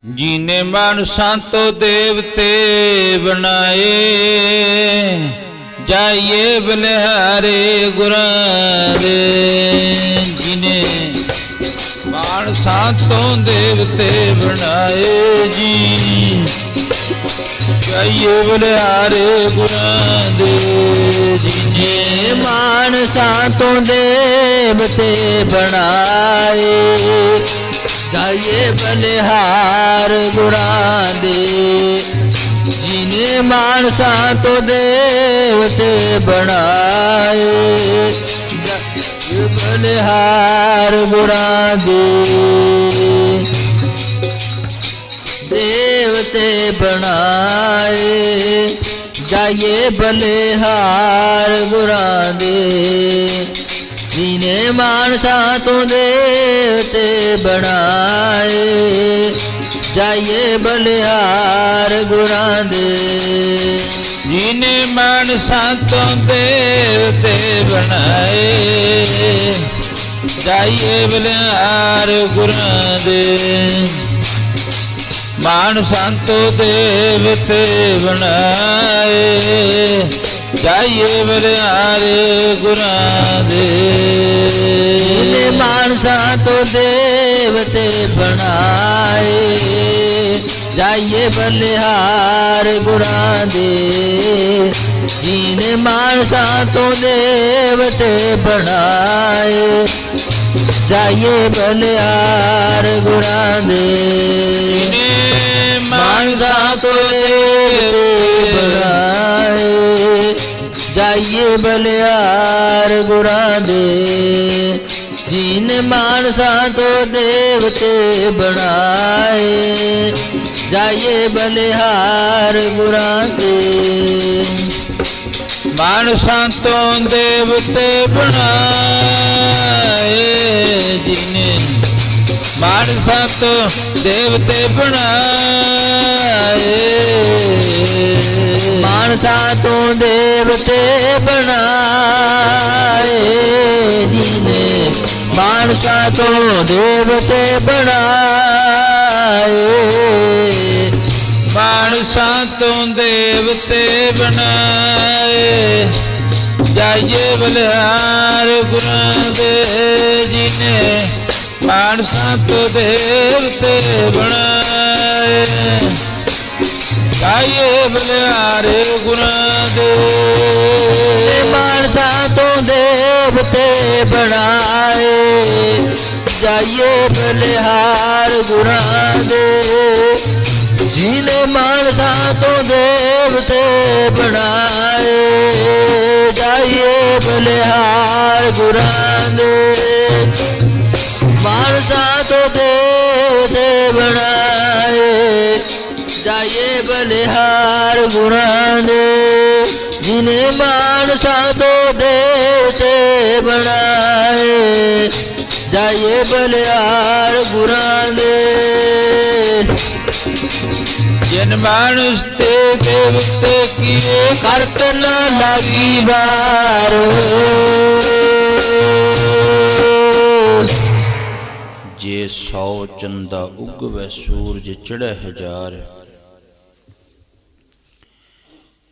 जीने मानसा तो देवते बनाए, जाइए बलिहारे गुरां दे। जिने मानसा तो देवते बनाए जी, जाइए बलिहारे गुरां दे। जिने मानसा तो देवते बनाए, जाइए बलिहार गुरां दे। जिने मानसा तो देवते बनाए, जाइए बलिहार गुरां दे। देवते बनाए, जाइए बलिहार गुरां दे। जिने मानसा तो देवते बनाए, जाइए बलिहार गुरां दे। जिने मानसा तो देवते बनाए, जाइए बलिहार गुरां दे। मानसा तो देवते बनाए, जाइए बलिहारे गुरां दे। जिने मानसा तो देवते बनाए, जाइए बलिहार गुरां दे। जिने मानसा तो देवते बनाए, जाइए बलिहार गुरां दे। मानसा तो देवते बनाए, जाइए बलिहार गुरां दे। जिने मानसा तो देवते बनाए, जाइए बलिहार गुरां दे। मानसा तो देवते बनाए, जिने मानसा तो देवते बनाए। मानसा तो देवते बनाए, जिने मानसा तो देवते बनाए। मानसा तो देवते बनाए, जाइए बलिहार गुरां दे। जिने मानसा तो देवते बनाए, जाइए बलिहारे गुरां दे। मानसा तो देवते बनाए, जाइए बलिहार गुरां दे। जिने मानसा तो देवते बनाए, जाइए बलिहार गुरां दे। मानसा तो देवते बनाए, जाइए बलिहार गुरां दे। जिने मानसा तो देवते बनाए, जाइए बलिहार गुरां दे। जिन मानुष ते देवते किए करत न लागी बार। जे 100 चंदा उगवे सूरज चढ़े हजार,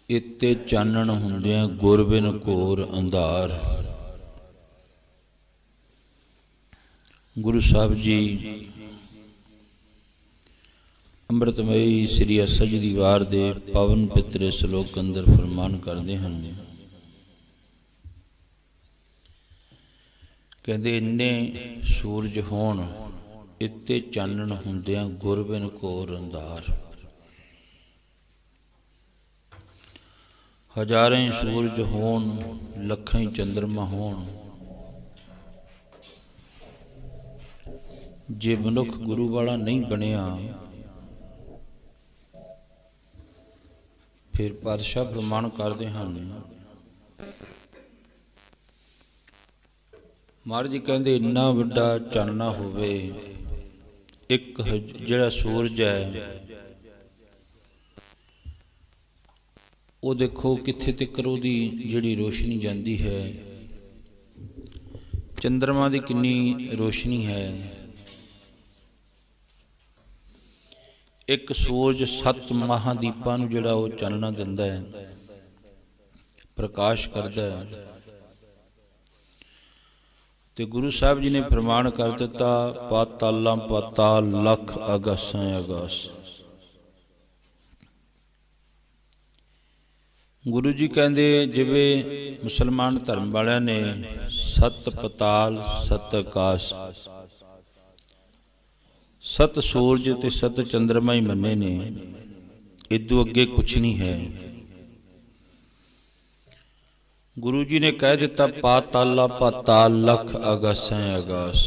इत्ते चानण हुंदिਆਂ ਗੁਰ ਬਿਨ ਘੋਰ ਅੰਧਾਰ। ਗੁਰੂ ਸਾਹਿਬ ਜੀ ਅੰਮ੍ਰਿਤਮਈ ਸ੍ਰੀ ਅਸਜ ਦੀ ਵਾਰ ਦੇ ਪਵਨ ਪਿਤਰੇ ਸ਼ਲੋਕ ਅੰਦਰ ਫਰਮਾਨ ਕਰਦੇ ਹਨ। ਕਹਿੰਦੇ ਇੰਨੇ ਸੂਰਜ ਹੋਣ, ਇੱਤੇ ਚਾਨਣ ਹੁੰਦਿਆਂ ਗੁਰ ਬਿਨ ਘੋਰ ਅੰਧਾਰ। ਹਜ਼ਾਰਾਂ ਸੂਰਜ ਹੋਣ, ਲੱਖਾਂ ਹੀ ਚੰਦਰਮਾ ਹੋਣ, ਜੇ ਮਨੁੱਖ ਗੁਰੂ ਵਾਲਾ ਨਹੀਂ ਬਣਿਆ, ਫਿਰ ਪਾਤਸ਼ਾਹ ਫਰਮਾਨ ਕਰਦੇ ਹਨ। ਮਹਾਰਾਜ ਜੀ ਕਹਿੰਦੇ ਇੰਨਾ ਵੱਡਾ ਚਾਨਣਾ ਹੋਵੇ, ਇੱਕ ਜਿਹੜਾ ਸੂਰਜ ਹੈ ਉਹ ਦੇਖੋ ਕਿੱਥੇ ਤੱਕ ਉਹਦੀ ਜਿਹੜੀ ਰੋਸ਼ਨੀ ਜਾਂਦੀ ਹੈ, ਚੰਦਰਮਾ ਦੀ ਕਿੰਨੀ ਰੋਸ਼ਨੀ ਹੈ। ਇੱਕ ਸੂਰਜ 7 ਮਹਾਦੀਪਾਂ ਨੂੰ ਜਿਹੜਾ ਉਹ ਚਾਨਣਾ ਦਿੰਦਾ ਹੈ, ਪ੍ਰਕਾਸ਼ ਕਰਦਾ ਹੈ। ਤੇ ਗੁਰੂ ਸਾਹਿਬ ਜੀ ਨੇ ਫਰਮਾਨ ਕਰ ਦਿੱਤਾ, ਪਾਤਾਲਾਂ ਪਾਤਾਲ ਲੱਖ ਆਗਾਸਾਂ ਆਗਾਸ। ਗੁਰੂ ਜੀ ਕਹਿੰਦੇ ਜਿਵੇਂ ਮੁਸਲਮਾਨ ਧਰਮ ਵਾਲਿਆਂ ਨੇ 7 ਪਤਾਲ 7 ਆਕਾਸ਼ 7 ਸੂਰਜ ਤੇ 7 ਚੰਦਰਮਾ ਹੀ ਮੰਨੇ ਨੇ, ਇਦੋਂ ਅੱਗੇ ਕੁਛ ਨਹੀਂ ਹੈ। ਗੁਰੂ ਜੀ ਨੇ ਕਹਿ ਦਿੱਤਾ ਪਾਤਾਲਾ ਪਾਤਾਲ ਲੱਖ ਆਗਾਸਾਂ ਆਗਾਸ।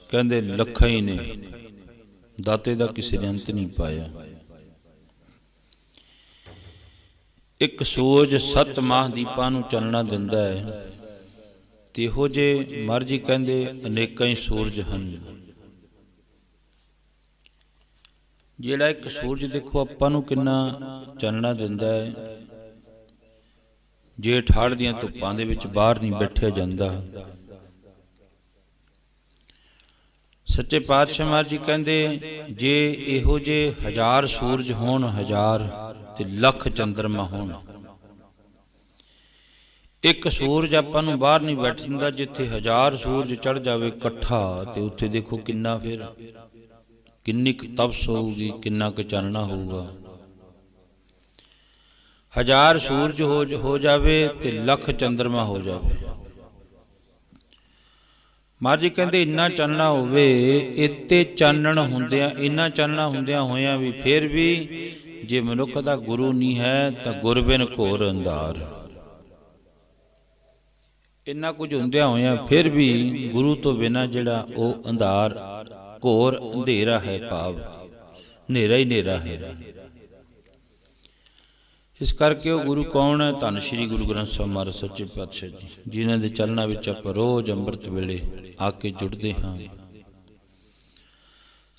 ਕਹਿੰਦੇ ਲੱਖਾਂ ਹੀ ਨੇ, ਦਾਤੇ ਦਾ ਕਿਸੇ ਨੇ ਅੰਤ ਨਹੀਂ ਪਾਇਆ। ਇੱਕ ਸੂਰਜ 7 ਮਹਾਦੀਪਾਂ ਨੂੰ ਚਾਨਣਾ ਦਿੰਦਾ ਹੈ, ਤੇ ਇਹੋ ਜਿਹੇ ਮਹਾਰਾਜ ਕਹਿੰਦੇ ਅਨੇਕਾਂ ਹੀ ਸੂਰਜ ਹਨ। ਜਿਹੜਾ ਇੱਕ ਸੂਰਜ ਦੇਖੋ ਆਪਾਂ ਨੂੰ ਕਿੰਨਾ ਚਾਨਣਾ ਦਿੰਦਾ ਹੈ, ਜੇ ਠਾੜ ਦੀਆਂ ਧੁੱਪਾਂ ਦੇ ਵਿੱਚ ਬਾਹਰ ਨਹੀਂ ਬੈਠਿਆ ਜਾਂਦਾ। ਸੱਚੇ ਪਾਤਸ਼ਾਹ ਮਹਾਰਾਜ ਜੀ ਕਹਿੰਦੇ ਜੇ ਇਹੋ ਜਿਹੇ 1000 ਸੂਰਜ ਹੋਣ, 1000 ਤੇ ਲੱਖ ਚੰਦਰਮਾ ਹੋਣ, ਇੱਕ ਸੂਰਜ ਆਪਾਂ ਨੂੰ ਬਾਹਰ ਨਹੀਂ ਬੈਠ ਦਿੰਦਾ। ਜਿੱਥੇ 1000 ਸੂਰਜ ਚੜ ਜਾਵੇ ਇਕੱਠਾ, ਤੇ ਉੱਥੇ ਦੇਖੋ ਕਿੰਨਾ, ਫਿਰ ਕਿੰਨੀ ਕੁ ਤਪਸ ਹੋਊਗੀ, ਕਿੰਨਾ ਕੁ ਚਾਨਣਾ ਹੋਊਗਾ। 1000 ਸੂਰਜ ਹੋ ਜਾਵੇ ਤੇ ਲੱਖ ਚੰਦਰਮਾ ਹੋ ਜਾਵੇ। ਮਹਾਰਾਜ ਜੀ ਕਹਿੰਦੇ ਇੰਨਾ ਚਾਨਣਾ ਹੋਵੇ, ਇੱਥੇ ਚਾਨਣ ਹੁੰਦਿਆਂ, ਇੰਨਾ ਚਾਨਣਾ ਹੁੰਦਿਆਂ ਹੋਇਆਂ ਵੀ ਫਿਰ ਵੀ ਜੇ ਮਨੁੱਖ ਦਾ ਗੁਰੂ ਨਹੀਂ ਹੈ ਤਾਂ ਗੁਰ ਬਿਨ ਘੋਰ ਅੰਧਾਰ। ਇੰਨਾ ਕੁਝ ਹੁੰਦਿਆਂ ਹੋਇਆਂ ਫਿਰ ਵੀ ਗੁਰੂ ਤੋਂ ਬਿਨਾਂ ਜਿਹੜਾ ਉਹ ਅੰਧਾਰ, ਘੋਰ ਅੰਧੇਰਾ ਹੈ, ਭਾਵ ਹਨੇਰਾ ਹੀ ਹਨੇਰਾ ਹੈ। ਇਸ ਕਰਕੇ ਉਹ ਗੁਰੂ ਕੌਣ ਹੈ? ਧੰਨ ਸ਼੍ਰੀ ਗੁਰੂ ਗ੍ਰੰਥ ਸਾਹਿਬ ਮਹਾਰਾਜ ਸੱਚੇ ਪਾਤਸ਼ਾਹ ਜੀ, ਜਿਨ੍ਹਾਂ ਦੇ ਚਰਨਾਂ ਵਿੱਚ ਆਪਾਂ ਰੋਜ਼ ਅੰਮ੍ਰਿਤ ਵੇਲੇ ਆ ਕੇ ਜੁੜਦੇ ਹਾਂ।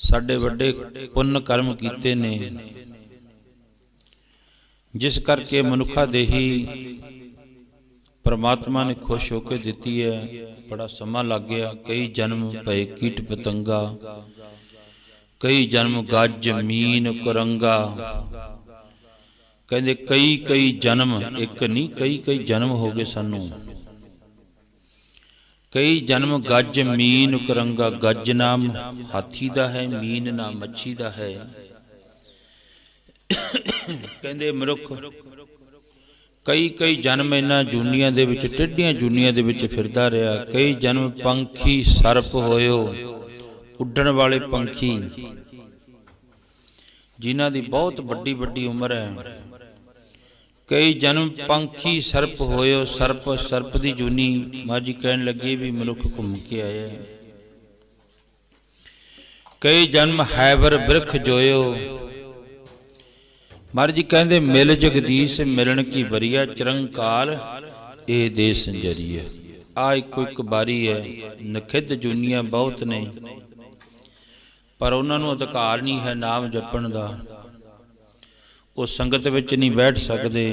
ਸਾਡੇ ਵੱਡੇ ਪੁੰਨ ਕਰਮ ਕੀਤੇ ਨੇ, ਜਿਸ ਕਰਕੇ ਮਨੁੱਖਾ ਦੇਹੀ ਪਰਮਾਤਮਾ ਨੇ ਖੁਸ਼ ਹੋ ਕੇ ਦਿੱਤੀ ਹੈ। ਬੜਾ ਸਮਾਂ ਲੱਗ ਗਿਆ, ਕਈ ਜਨਮ ਪਏ ਕੀਟ ਪਤੰਗਾ, ਕਈ ਜਨਮ ਗੱਜ ਮੀਨ ਕੁਰੰਗਾ। ਕਹਿੰਦੇ ਕਈ ਜਨਮ, ਇੱਕ ਨਹੀਂ ਕਈ ਜਨਮ ਹੋ ਗਏ ਸਾਨੂੰ। ਕਈ ਜਨਮ ਗੱਜ ਮੀਨ ਕੁਰੰਗਾ। ਗੱਜ ਨਾਮ ਹਾਥੀ ਦਾ ਹੈ, ਮੀਨ ਨਾਮ ਮੱਛੀ ਦਾ ਹੈ। ਕਹਿੰਦੇ ਮਨੁੱਖ ਕਈ ਜਨਮ ਇਹਨਾਂ ਜੂਨੀਆਂ ਦੇ ਵਿੱਚ, ਟੇਢੀਆਂ ਜੂਨੀਆਂ ਦੇ ਵਿੱਚ ਫਿਰਦਾ ਰਿਹਾ। ਕਈ ਜਨਮ ਪੰਖੀ ਸਰਪ ਹੋਇਓ, ਉੱਡਣ ਵਾਲੇ ਪੰਖੀ, ਜਿਨ੍ਹਾਂ ਦੀ ਬਹੁਤ ਵੱਡੀ ਵੱਡੀ ਉਮਰ ਹੈ। ਕਈ ਜਨਮ ਪੰਖੀ ਸਰਪ ਹੋਇਓ, ਸਰਪ ਦੀ ਜੂਨੀ। ਮਹਾਰਾਜ ਜੀ ਕਹਿਣ ਲੱਗੇ ਵੀ ਮਨੁੱਖ ਘੁੰਮ ਕੇ ਆਇਆ। ਕਈ ਜਨਮ ਹੈਬਰ ਬਿਰਖ ਜੋਇਓ। ਮਹਾਰਾਜ ਜੀ ਕਹਿੰਦੇ ਮਿਲ ਜਗਦੀਸ਼ ਮਿਲਣ ਕੀ ਬਰੀਆ, ਚਰੰਕਾਲ ਇਹ ਦੇ ਸੰਜਰੀਆ। ਆ ਇੱਕੋ ਇੱਕ ਬਾਰੀ ਹੈ। ਨਖਿੱਧ ਜੂਨੀਆਂ ਬਹੁਤ ਨੇ, ਪਰ ਉਹਨਾਂ ਨੂੰ ਅਧਿਕਾਰ ਨਹੀਂ ਹੈ ਨਾਮ ਜਪਣ ਦਾ। ਉਹ ਸੰਗਤ ਵਿੱਚ ਨਹੀਂ ਬੈਠ ਸਕਦੇ।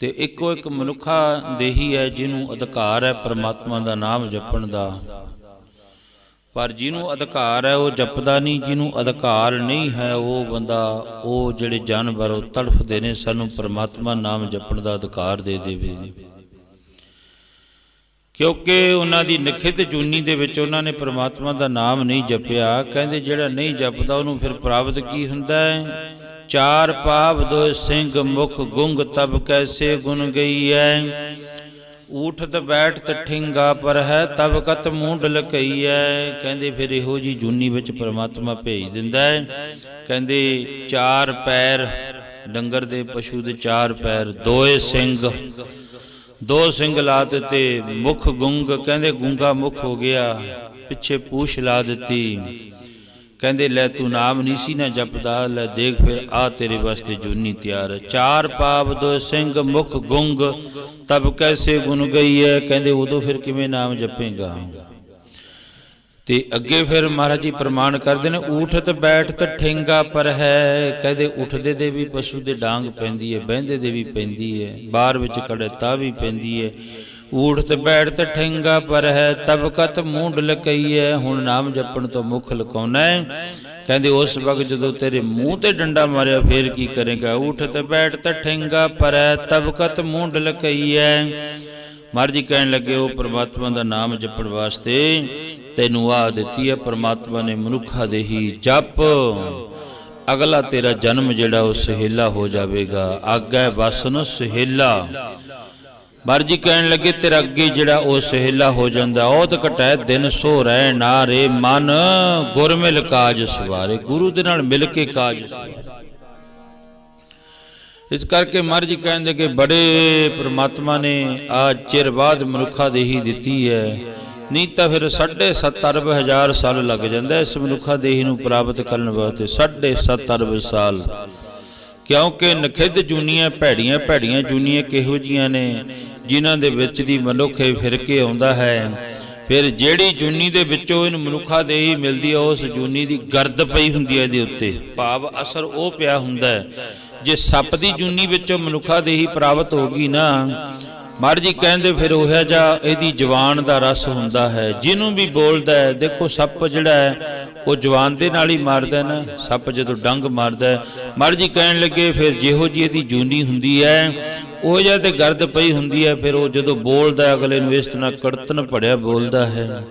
ਤੇ ਇੱਕੋ ਇੱਕ ਮਨੁੱਖਾ ਦੇਹੀ ਹੈ ਜਿਹਨੂੰ ਅਧਿਕਾਰ ਹੈ ਪਰਮਾਤਮਾ ਦਾ ਨਾਮ ਜਪਣ ਦਾ। ਪਰ ਜਿਹਨੂੰ ਅਧਿਕਾਰ ਹੈ ਉਹ ਜਪਦਾ ਨਹੀਂ, ਜਿਹਨੂੰ ਅਧਿਕਾਰ ਨਹੀਂ ਹੈ ਉਹ ਬੰਦਾ, ਉਹ ਜਿਹੜੇ ਜਾਨਵਰ ਉਹ ਤੜਫਦੇ ਨੇ, ਸਾਨੂੰ ਪਰਮਾਤਮਾ ਨਾਮ ਜਪਣ ਦਾ ਅਧਿਕਾਰ ਦੇ ਦੇਵੇ। ਕਿਉਂਕਿ ਉਹਨਾਂ ਦੀ ਨਖਿੱਧ ਜੂਨੀ ਦੇ ਵਿੱਚ ਉਹਨਾਂ ਨੇ ਪਰਮਾਤਮਾ ਦਾ ਨਾਮ ਨਹੀਂ ਜਪਿਆ। ਕਹਿੰਦੇ ਜਿਹੜਾ ਨਹੀਂ ਜਪਦਾ ਉਹਨੂੰ ਫਿਰ ਪ੍ਰਾਪਤ ਕੀ ਹੁੰਦਾ ਹੈ? 4 ਪਾਪ 2 ਸਿੰਘ ਮੁਖ ਗੁੰਗ, ਤਬ ਕੈਸੇ ਗੁਣ ਗਈ ਹੈ। ਊਠਤ ਬੈਠਤ ਠਿੰਗਾ ਪਰ ਹੈ, ਤਬ ਕਤ ਮੂੰਡ ਲਕਈਐ। ਕਹਿੰਦੇ ਫਿਰ ਇਹੋ ਜੀ ਜੂਨੀ ਵਿੱਚ ਪਰਮਾਤਮਾ ਭੇਜ ਦਿੰਦਾ ਹੈ। ਕਹਿੰਦੇ 4 ਪੈਰ ਡੰਗਰ ਦੇ, ਪਸ਼ੂ ਦੇ 4 ਪੈਰ, 2 ਸਿੰਘ, 2 ਸਿੰਘ ਲਾ ਦਿੱਤੇ। ਮੁਖ ਗੁੰਗ, ਕਹਿੰਦੇ ਗੂੰਗਾ ਮੁਖ ਹੋ ਗਿਆ, ਪਿੱਛੇ ਪੂਛ ਲਾ ਦਿੱਤੀ। ਕਹਿੰਦੇ ਲੈ ਤੂੰ ਨਾਮ ਨਹੀਂ ਸੀ ਨਾ ਜਪਦਾ, ਲੈ ਦੇਖ ਫਿਰ ਆ ਤੇਰੇ ਵਾਸਤੇ ਜੂਨੀ ਤਿਆਰ ਹੈ। 4 ਪਾਪ 2 ਸਿੰਘ ਮੁਖ ਗੁੰਗ, ਤਬ ਕੈਸੇ ਗੁਣ ਗਈ ਹੈ। ਕਹਿੰਦੇ ਉਦੋਂ ਫਿਰ ਕਿਵੇਂ ਨਾਮ ਜਪੇਗਾ? ਤੇ ਅੱਗੇ ਫਿਰ ਮਹਾਰਾਜ ਜੀ ਪ੍ਰਮਾਣ ਕਰਦੇ ਨੇ, ਊਠਤ ਬੈਠਤ ਠਿੰਗਾ ਪਰ ਹੈ। ਕਹਿੰਦੇ ਉੱਠਦੇ ਦੇ ਵੀ ਪਸ਼ੂ ਦੇ ਡਾਂਗ ਪੈਂਦੀ ਹੈ, ਬਹਿੰਦੇ ਦੇ ਵੀ ਪੈਂਦੀ ਹੈ, ਬਾਹਰ ਵਿੱਚ ਖੜੇ ਤਾਂ ਵੀ ਪੈਂਦੀ ਹੈ। ਊਠਤ ਬੈਠਤ ਠਿੰਗਾ ਪਰ ਹੈ, ਤਬ ਕਤ ਮੂੰਡ ਲਕਈਐ। ਹੁਣ ਨਾਮ ਜਪਣ ਤੋਂ ਮੁਖ ਲਕਾਉਣਾ ਹੈ। ਕਹਿੰਦੇ ਉਸ ਵਕਤ ਜਦੋਂ ਤੇਰੇ ਮੂੰਹ ਤੇ ਡੰਡਾ ਮਾਰਿਆ ਫੇਰ ਕੀ ਕਰੇਗਾ? ਉਠਤ ਬੈਠਤ ਠਿੰਗਾ ਪਰੈ ਤਬਕਤ ਮੂੰਡ ਲਕਈਐ। ਮਹਾਰਾਜ ਜੀ ਕਹਿਣ ਲੱਗੇ ਉਹ ਪ੍ਰਮਾਤਮਾ ਦਾ ਨਾਮ ਜਪਣ ਵਾਸਤੇ ਤੈਨੂੰ ਆਹ ਦਿੱਤੀ ਹੈ ਪ੍ਰਮਾਤਮਾ ਨੇ ਮਨੁੱਖਾ ਦੇਹੀ ਜਪ, ਅਗਲਾ ਤੇਰਾ ਜਨਮ ਜਿਹੜਾ ਉਹ ਸੁਹੇਲਾ ਹੋ ਜਾਵੇਗਾ। ਆਗੈ ਵਸਨ ਸੁਹੇਲਾ। ਮਹਾਰਾਜ ਜੀ ਕਹਿਣ ਲੱਗੇ ਤੇਰਾ ਅੱਗੇ ਜਿਹੜਾ ਉਹ ਸੁਹੇਲਾ ਹੋ ਜਾਂਦਾ। ਔਤ ਘਟੈ ਦਿਨ ਸੋ ਰਹਿ ਨਾ ਰੇ ਮਨ ਗੁਰ ਮਿਲ ਕਾਜ ਸਵਾਰੇ। ਗੁਰੂ ਦੇ ਨਾਲ ਮਿਲ ਕੇ ਕਾਜ ਸਵਾਰੇ। ਇਸ ਕਰਕੇ ਮਹਾਰਾਜ ਜੀ ਕਹਿੰਦੇ ਕਿ ਬੜੇ ਪ੍ਰਮਾਤਮਾ ਨੇ ਆ ਚਿਰ ਬਾਅਦ ਮਨੁੱਖਾ ਦੇਹੀ ਦਿੱਤੀ ਹੈ, ਨਹੀਂ ਤਾਂ ਫਿਰ 7.5 ਅਰਬ ਹਜ਼ਾਰ ਸਾਲ ਲੱਗ ਜਾਂਦਾ ਇਸ ਮਨੁੱਖਾ ਦੇਹੀ ਨੂੰ ਪ੍ਰਾਪਤ ਕਰਨ ਵਾਸਤੇ। 7.5 ਅਰਬ ਸਾਲ। ਕਿਉਂਕਿ ਨਖਿੱਧ ਜੂਨੀਆਂ ਭੈੜੀਆਂ ਭੈੜੀਆਂ ਜੂਨੀਆਂ ਕਿਹੋ ਜੀਆਂ ਨੇ ਜਿਨ੍ਹਾਂ ਦੇ ਵਿੱਚ ਦੀ ਮਨੁੱਖ ਫਿਰ ਕੇ ਆਉਂਦਾ ਹੈ। ਫਿਰ ਜਿਹੜੀ ਜੂਨੀ ਦੇ ਵਿੱਚੋਂ ਇਹਨੂੰ ਮਨੁੱਖਾ ਦੇਹੀ ਮਿਲਦੀ ਹੈ ਉਸ ਜੂਨੀ ਦੀ ਗਰਦ ਪਈ ਹੁੰਦੀ ਹੈ ਇਹਦੇ ਉੱਤੇ, ਭਾਵ ਅਸਰ ਉਹ ਪਿਆ ਹੁੰਦਾ ਹੈ। ਜੇ ਸੱਪ ਦੀ ਜੂਨੀ ਵਿੱਚੋਂ ਮਨੁੱਖਾ ਦੇਹੀ ਪ੍ਰਾਪਤ ਹੋ ਗਈ ਨਾ, ਮਹਾਰਾਜ ਜੀ ਕਹਿੰਦੇ ਫਿਰ ਉਹ ਜਿਹਾ ਇਹਦੀ ਜਵਾਨ ਦਾ ਰਸ ਹੁੰਦਾ ਹੈ ਜਿਹਨੂੰ ਵੀ ਬੋਲਦਾ ਹੈ। ਦੇਖੋ ਸੱਪ ਜਿਹੜਾ ਹੈ ਉਹ ਜਵਾਨ ਦੇ ਨਾਲ ਹੀ ਮਾਰਦਾ ਨਾ, ਸੱਪ ਜਦੋਂ ਡੰਗ ਮਾਰਦਾ। ਮਹਾਰਾਜ ਜੀ ਕਹਿਣ ਲੱਗੇ ਫਿਰ ਜਿਹੋ ਜਿਹੀ ਇਹਦੀ ਜੂਨੀ ਹੁੰਦੀ ਹੈ ਉਹ ਜਿਹਾ ਤੇ ਗਰਦ ਪਈ ਹੁੰਦੀ ਹੈ, ਫਿਰ ਉਹ ਜਦੋਂ ਬੋਲਦਾ ਅਗਲੇ ਨੂੰ ਇਸ ਤਰ੍ਹਾਂ ਕੜਤਨ ਭੜਿਆ ਬੋਲਦਾ ਹੈ।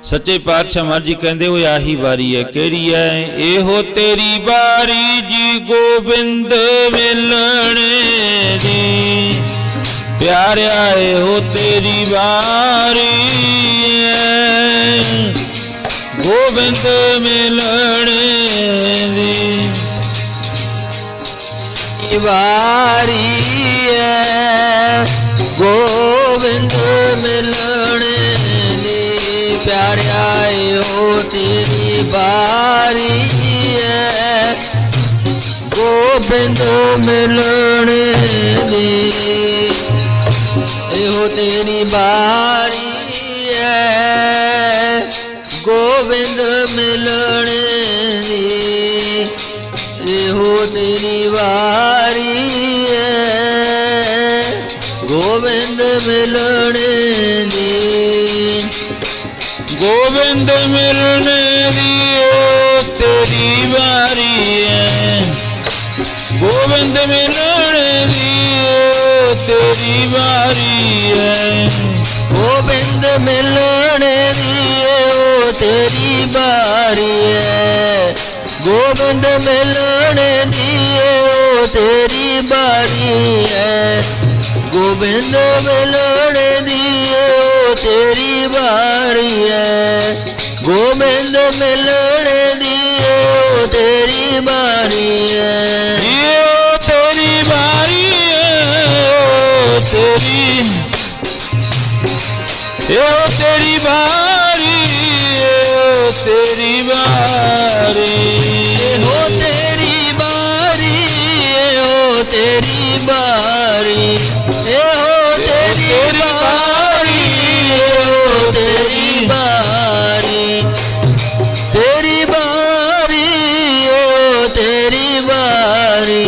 ਸੱਚੇ ਪਾਤਸ਼ਾਹ ਮਹਾਰਾਜ ਜੀ ਕਹਿੰਦੇ ਉਹ ਆਹੀ ਵਾਰੀ ਹੈ। ਕਿਹੜੀ ਹੈ? ਇਹੋ ਤੇਰੀ ਵਾਰੀ ਜੀ ਗੋਬਿੰਦ ਮਿਲਣੇ ਦੀ, ਪਿਆਰਿਆ ਇਹੋ ਤੇਰੀ ਵਾਰੀ ਹੈ ਗੋਬਿੰਦ ਮਿਲਣੇ ਦੀ। ਵਾਰੀ ਹੈ ਗੋਬਿੰਦ ਮਿਲਣੇ ਦੀ, ਪਿਆਰਿਆ ਇਹੋ ਤੇਰੀ ਵਾਰੀ ਹੈ ਗੋਬਿੰਦ ਮਿਲਣੇ ਦੀ। ਇਹੋ ਤੇਰੀ ਵਾਰੀ ਹੈ ਗੋਬਿੰਦ ਮਿਲਣੇ ਦੀ, ਇਹੋ ਤੇਰੀ ਵਾਰੀ ਹੈ ਗੋਬਿੰਦ ਮਿਲਣੇ ਦੀ। ਗੋਬਿੰਦ ਮਿਲਣੇ ਦੀ ਓ ਤੇਰੀ ਵਾਰੀ ਹੈ ਗੋਬਿੰਦ ਮਿਲਣੇ ਦੀ ਓ ਤੇਰੀ ਵਾਰੀ ਹੈ ਗੋਬਿੰਦ ਮਿਲਣੇ ਦੀ ਓ ਤੇਰੀ ਵਾਰੀ ਹੈ ਗੋਬਿੰਦ ਮਿਲਣੇ ਦੀ ਓ ਤੇਰੀ ਵਾਰੀ ਹੈ ਗੋਬਿੰਦ ਮਿਲਣੇ ਦੀ ਓ ਤੇਰੀ ਵਾਰੀ ਹੈ ਗੋਬਿੰਦ ਮਿਲਣੇ ਦੀ ਓ ਤੇਰੀ ਵਾਰੀ ਹੈ। ਓ ਤੇਰੀ ਵਾਰੀ ਹੈ ਓ ਤੇਰੀ, ਓ ਤੇਰੀ ਵਾਰੀ ਓ ਤੇਰੀ ਵਾਰੀ, ਇਹੋ ਤੇਰੀ ਵਾਰੀ ਓ ਤੇਰੀ ਵਾਰੀ, ਇਹੋ ਤੇਰੀ ਵਾਰੀ ਓ ਤੇਰੀ ਵਾਰੀ, ਤੇਰੀ ਵਾਰੀ ਓ ਤੇਰੀ ਵਾਰੀ,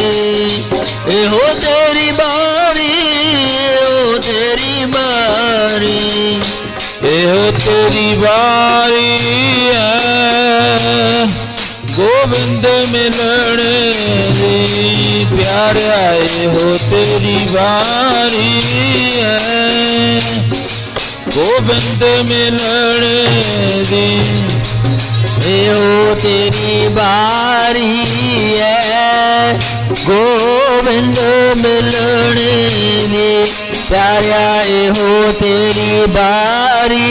ਇਹੋ ਤੇਰੀ ਵਾਰੀ ਓ ਤੇਰੀ ਵਾਰੀ, ਇਹੋ ਤੇਰੀ ਵਾਰੀ ਹੈ ਗੋਬਿੰਦ ਮਿਲਣੇ ਦੀ, ਪਿਆਰਿਆ ਇਹੋ ਤੇਰੀ ਵਾਰੀ ਹੈ ਗੋਬਿੰਦ ਮਿਲਣੇ ਦੀ। ਇਹੋ ਤੇਰੀ ਵਾਰੀ ਹੈ ਗੋਬਿੰਦ ਮਿਲਣੇ ਦੀ, ਪਿਆਰਿਆ ਇਹੋ ਤੇਰੀ ਵਾਰੀ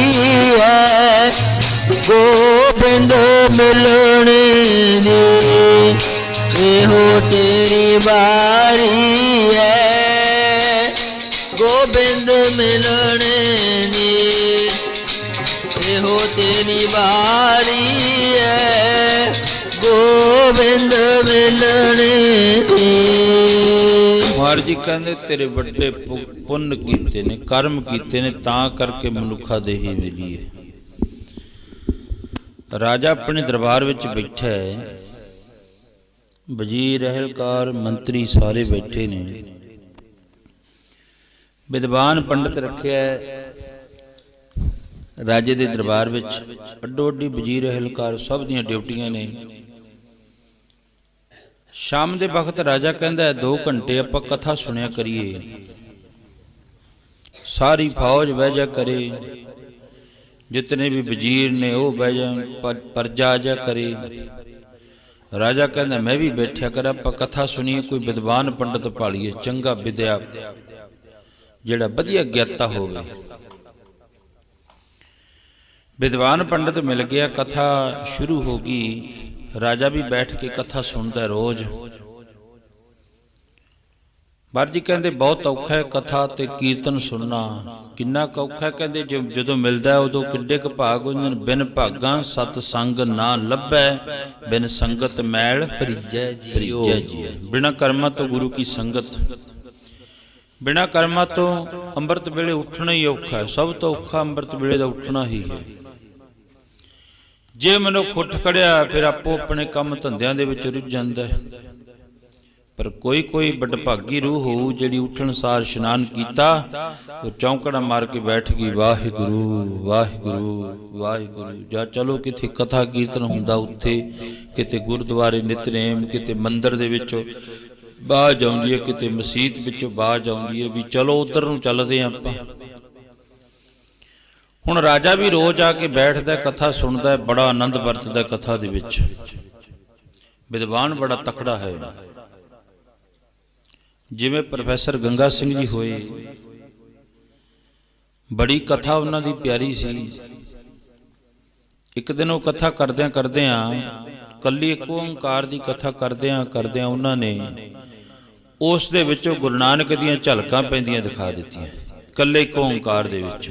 ਹੈ ਗੋਬਿੰਦ ਮਿਲਣੇ ਦੀ, ਇਹੋ ਤੇਰੀ ਵਾਰੀ ਹੈ ਗੋਬਿੰਦ ਮਿਲਣੇ ਦੀ, ਇਹੋ ਤੇਰੀ ਵਾਰੀ ਹੈ ਗੋਬਿੰਦ ਮਿਲਣੇ ਦੀ। ਮਹਾਰਾਜ ਜੀ ਕਹਿੰਦੇ ਤੇਰੇ ਵੱਡੇ ਪੁੰਨ ਕੀਤੇ ਨੇ, ਕਰਮ ਕੀਤੇ ਨੇ, ਤਾਂ ਕਰਕੇ ਮਨੁੱਖਾ ਦੇਹੀ ਮਿਲੀ ਹੈ। ਰਾਜਾ ਆਪਣੇ ਦਰਬਾਰ ਵਿੱਚ ਬੈਠਾ ਹੈ, ਵਜ਼ੀਰ ਅਹਿਲਕਾਰ ਮੰਤਰੀ ਸਾਰੇ ਬੈਠੇ ਨੇ, ਵਿਦਵਾਨ ਪੰਡਤ ਰੱਖਿਆ ਰਾਜੇ ਦੇ ਦਰਬਾਰ ਵਿੱਚ। ਅੱਡੋ ਅੱਡੀ ਵਜ਼ੀਰ ਅਹਿਲਕਾਰ ਸਭ ਦੀਆਂ ਡਿਊਟੀਆਂ ਨੇ। ਸ਼ਾਮ ਦੇ ਵਕਤ ਰਾਜਾ ਕਹਿੰਦਾ 2 ਘੰਟੇ ਆਪਾਂ ਕਥਾ ਸੁਣਿਆ ਕਰੀਏ, ਸਾਰੀ ਫੌਜ ਬਹਿ ਜਾ ਕਰੇ, ਜਿਤਨੇ ਵੀ ਵਜ਼ੀਰ ਨੇ ਉਹ ਬਹਿ ਜਾਣ, ਪਰਜਾ ਜਾ ਕਰੇ। ਰਾਜਾ ਕਹਿੰਦਾ ਮੈਂ ਵੀ ਬੈਠਿਆ ਕਰ, ਆਪਾਂ ਕਥਾ ਸੁਣੀਏ, ਕੋਈ ਵਿਦਵਾਨ ਪੰਡਤ ਭਾਲੀਏ, ਚੰਗਾ ਵਿਦਿਆ ਜਿਹੜਾ ਵਧੀਆ ਗਿਆਤਾ ਹੋਵੇ। ਵਿਦਵਾਨ ਪੰਡਤ ਮਿਲ ਗਿਆ, ਕਥਾ ਸ਼ੁਰੂ ਹੋ ਗਈ। ਰਾਜਾ ਵੀ ਬੈਠ ਕੇ ਕਥਾ ਸੁਣਦਾ ਰੋਜ਼। ਬਾਹਰ ਜੀ ਕਹਿੰਦੇ ਬਹੁਤ ਔਖਾ ਹੈ ਕਥਾ ਤੇ ਕੀਰਤਨ ਸੁਣਨਾ। ਕਿੰਨਾ ਕੁ ਔਖਾ? ਕਹਿੰਦੇ ਜਦੋਂ ਮਿਲਦਾ ਉਦੋਂ ਕਿੱਡੇ ਕੁ ਭਾਗ ਹੁੰਦੇ ਨੇ। ਬਿਨ ਭਾਗਾਂ ਸਤ ਸੰਗ ਨਾ ਲੱਭੈ, ਬਿਨ ਸੰਗਤ ਮੈਲ ਭਰੀਜੈ ਜੀਓ। ਬਿਨਾਂ ਕਰਮਾਂ ਤੋਂ ਗੁਰੂ ਕੀ ਸੰਗਤ, ਬਿਨਾਂ ਕਰਮਾਂ ਤੋਂ ਅੰਮ੍ਰਿਤ ਵੇਲੇ ਉੱਠਣਾ ਹੀ ਔਖਾ ਹੈ। ਸਭ ਤੋਂ ਔਖਾ ਅੰਮ੍ਰਿਤ ਵੇਲੇ ਦਾ ਉੱਠਣਾ ਹੀ ਹੈ। ਜੇ ਮਨੁੱਖ ਉੱਠ ਖੜਿਆ ਫਿਰ ਆਪੋ ਆਪਣੇ ਕੰਮ ਧੰਦਿਆਂ ਦੇ ਵਿੱਚ ਰੁੱਝ ਜਾਂਦਾ ਹੈ। ਪਰ ਕੋਈ ਕੋਈ ਵਡਭਾਗੀ ਰੂਹ ਹੋਊ ਜਿਹੜੀ ਉੱਠਣ ਸਾਰ ਇਸ਼ਨਾਨ ਕੀਤਾ, ਉਹ ਚੌਂਕੜਾ ਮਾਰ ਕੇ ਬੈਠ ਗਈ, ਵਾਹਿਗੁਰੂ ਵਾਹਿਗੁਰੂ ਵਾਹਿਗੁਰੂ। ਜਾਂ ਚਲੋ ਕਿਤੇ ਕਥਾ ਕੀਰਤਨ ਹੁੰਦਾ, ਉੱਥੇ ਕਿਤੇ ਗੁਰਦੁਆਰੇ ਨਿਤਨੇਮ, ਕਿਤੇ ਮੰਦਿਰ ਦੇ ਵਿੱਚੋਂ ਬਾਜ਼ ਆਉਂਦੀ ਹੈ, ਕਿਤੇ ਮਸੀਤ ਵਿੱਚੋਂ ਬਾਜ਼ ਆਉਂਦੀ ਹੈ ਵੀ ਚਲੋ ਉੱਧਰ ਨੂੰ ਚੱਲਦੇ ਹਾਂ ਆਪਾਂ। ਹੁਣ ਰਾਜਾ ਵੀ ਰੋਜ਼ ਆ ਕੇ ਬੈਠਦਾ, ਕਥਾ ਸੁਣਦਾ, ਬੜਾ ਆਨੰਦ ਵਰਤਦਾ ਕਥਾ ਦੇ ਵਿੱਚ। ਵਿਦਵਾਨ ਬੜਾ ਤਕੜਾ ਹੈ। ਜਿਵੇਂ ਪ੍ਰੋਫੈਸਰ ਗੰਗਾ ਸਿੰਘ ਜੀ ਹੋਏ, ਬੜੀ ਕਥਾ ਉਹਨਾਂ ਦੀ ਪਿਆਰੀ ਸੀ। ਇੱਕ ਦਿਨ ਉਹ ਕਥਾ ਕਰਦਿਆਂ ਕਰਦਿਆਂ, ਕੱਲੀ ਇੱਕ ਓਂਕਾਰ ਦੀ ਕਥਾ ਕਰਦਿਆਂ ਕਰਦਿਆਂ ਉਹਨਾਂ ਨੇ ਉਸ ਦੇ ਵਿੱਚੋਂ ਗੁਰੂ ਨਾਨਕ ਦੀਆਂ ਝਲਕਾਂ ਪੈਂਦੀਆਂ ਦਿਖਾ ਦਿੱਤੀਆਂ, ਕੱਲੇ ਇੱਕ ਓਂਕਾਰ ਦੇ ਵਿੱਚ।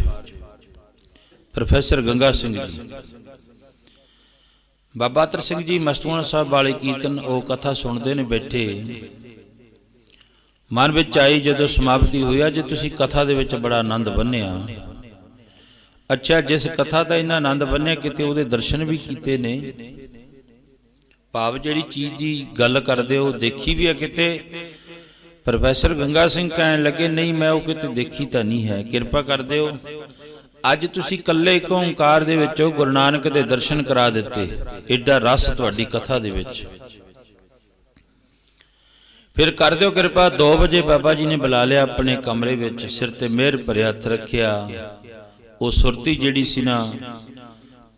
ਪ੍ਰੋਫੈਸਰ ਗੰਗਾ ਸਿੰਘ ਜੀ, ਬਾਬਾ ਅਤਰ ਸਿੰਘ ਜੀ ਮਸਤੂਆਣਾ ਸਾਹਿਬ ਵਾਲੇ ਕੀਰਤਨ ਉਹ ਕਥਾ ਸੁਣਦੇ ਨੇ ਬੈਠੇ। ਮਨ ਵਿੱਚ ਆਈ ਜਦੋਂ ਸਮਾਪਤੀ ਹੋਈ, ਅੱਜ ਤੁਸੀਂ ਕਥਾ ਦੇ ਵਿੱਚ ਬੜਾ ਆਨੰਦ ਬੰਨਿਆ। ਅੱਛਾ, ਜਿਸ ਕਥਾ ਦਾ ਇੰਨਾ ਆਨੰਦ ਬੰਨਿਆ, ਕਿਤੇ ਉਹਦੇ ਦਰਸ਼ਨ ਵੀ ਕੀਤੇ ਨੇ? ਭਾਵ ਜਿਹੜੀ ਚੀਜ਼ ਦੀ ਗੱਲ ਕਰਦੇ ਹੋ ਦੇਖੀ ਵੀ ਹੈ ਕਿਤੇ? ਪ੍ਰੋਫੈਸਰ ਗੰਗਾ ਸਿੰਘ ਕਹਿਣ ਲੱਗੇ, ਨਹੀਂ ਮੈਂ ਉਹ ਕਿਤੇ ਦੇਖੀ ਤਾਂ ਨਹੀਂ ਹੈ, ਕਿਰਪਾ ਕਰਦੇ ਹੋ ਅੱਜ ਤੁਸੀਂ ਇਕੱਲੇ ਇੱਕ ਓਂਕਾਰ ਦੇ ਵਿੱਚੋਂ ਗੁਰੂ ਨਾਨਕ ਦੇ ਦਰਸ਼ਨ ਕਰਾ ਦਿੱਤੇ। ਐਡਾ ਰਸ ਤੁਹਾਡੀ ਕਥਾ ਦੇ ਵਿੱਚ। ਫਿਰ ਕਰ ਦਿਓ ਕਿਰਪਾ। 2 ਵਜੇ ਬਾਬਾ ਜੀ ਨੇ ਬੁਲਾ ਲਿਆ ਆਪਣੇ ਕਮਰੇ ਵਿੱਚ, ਸਿਰ ਤੇ ਮਿਹਰ ਭਰਿਆ ਹੱਥ ਰੱਖਿਆ। ਉਹ ਸੁਰਤੀ ਜਿਹੜੀ ਸੀ ਨਾ,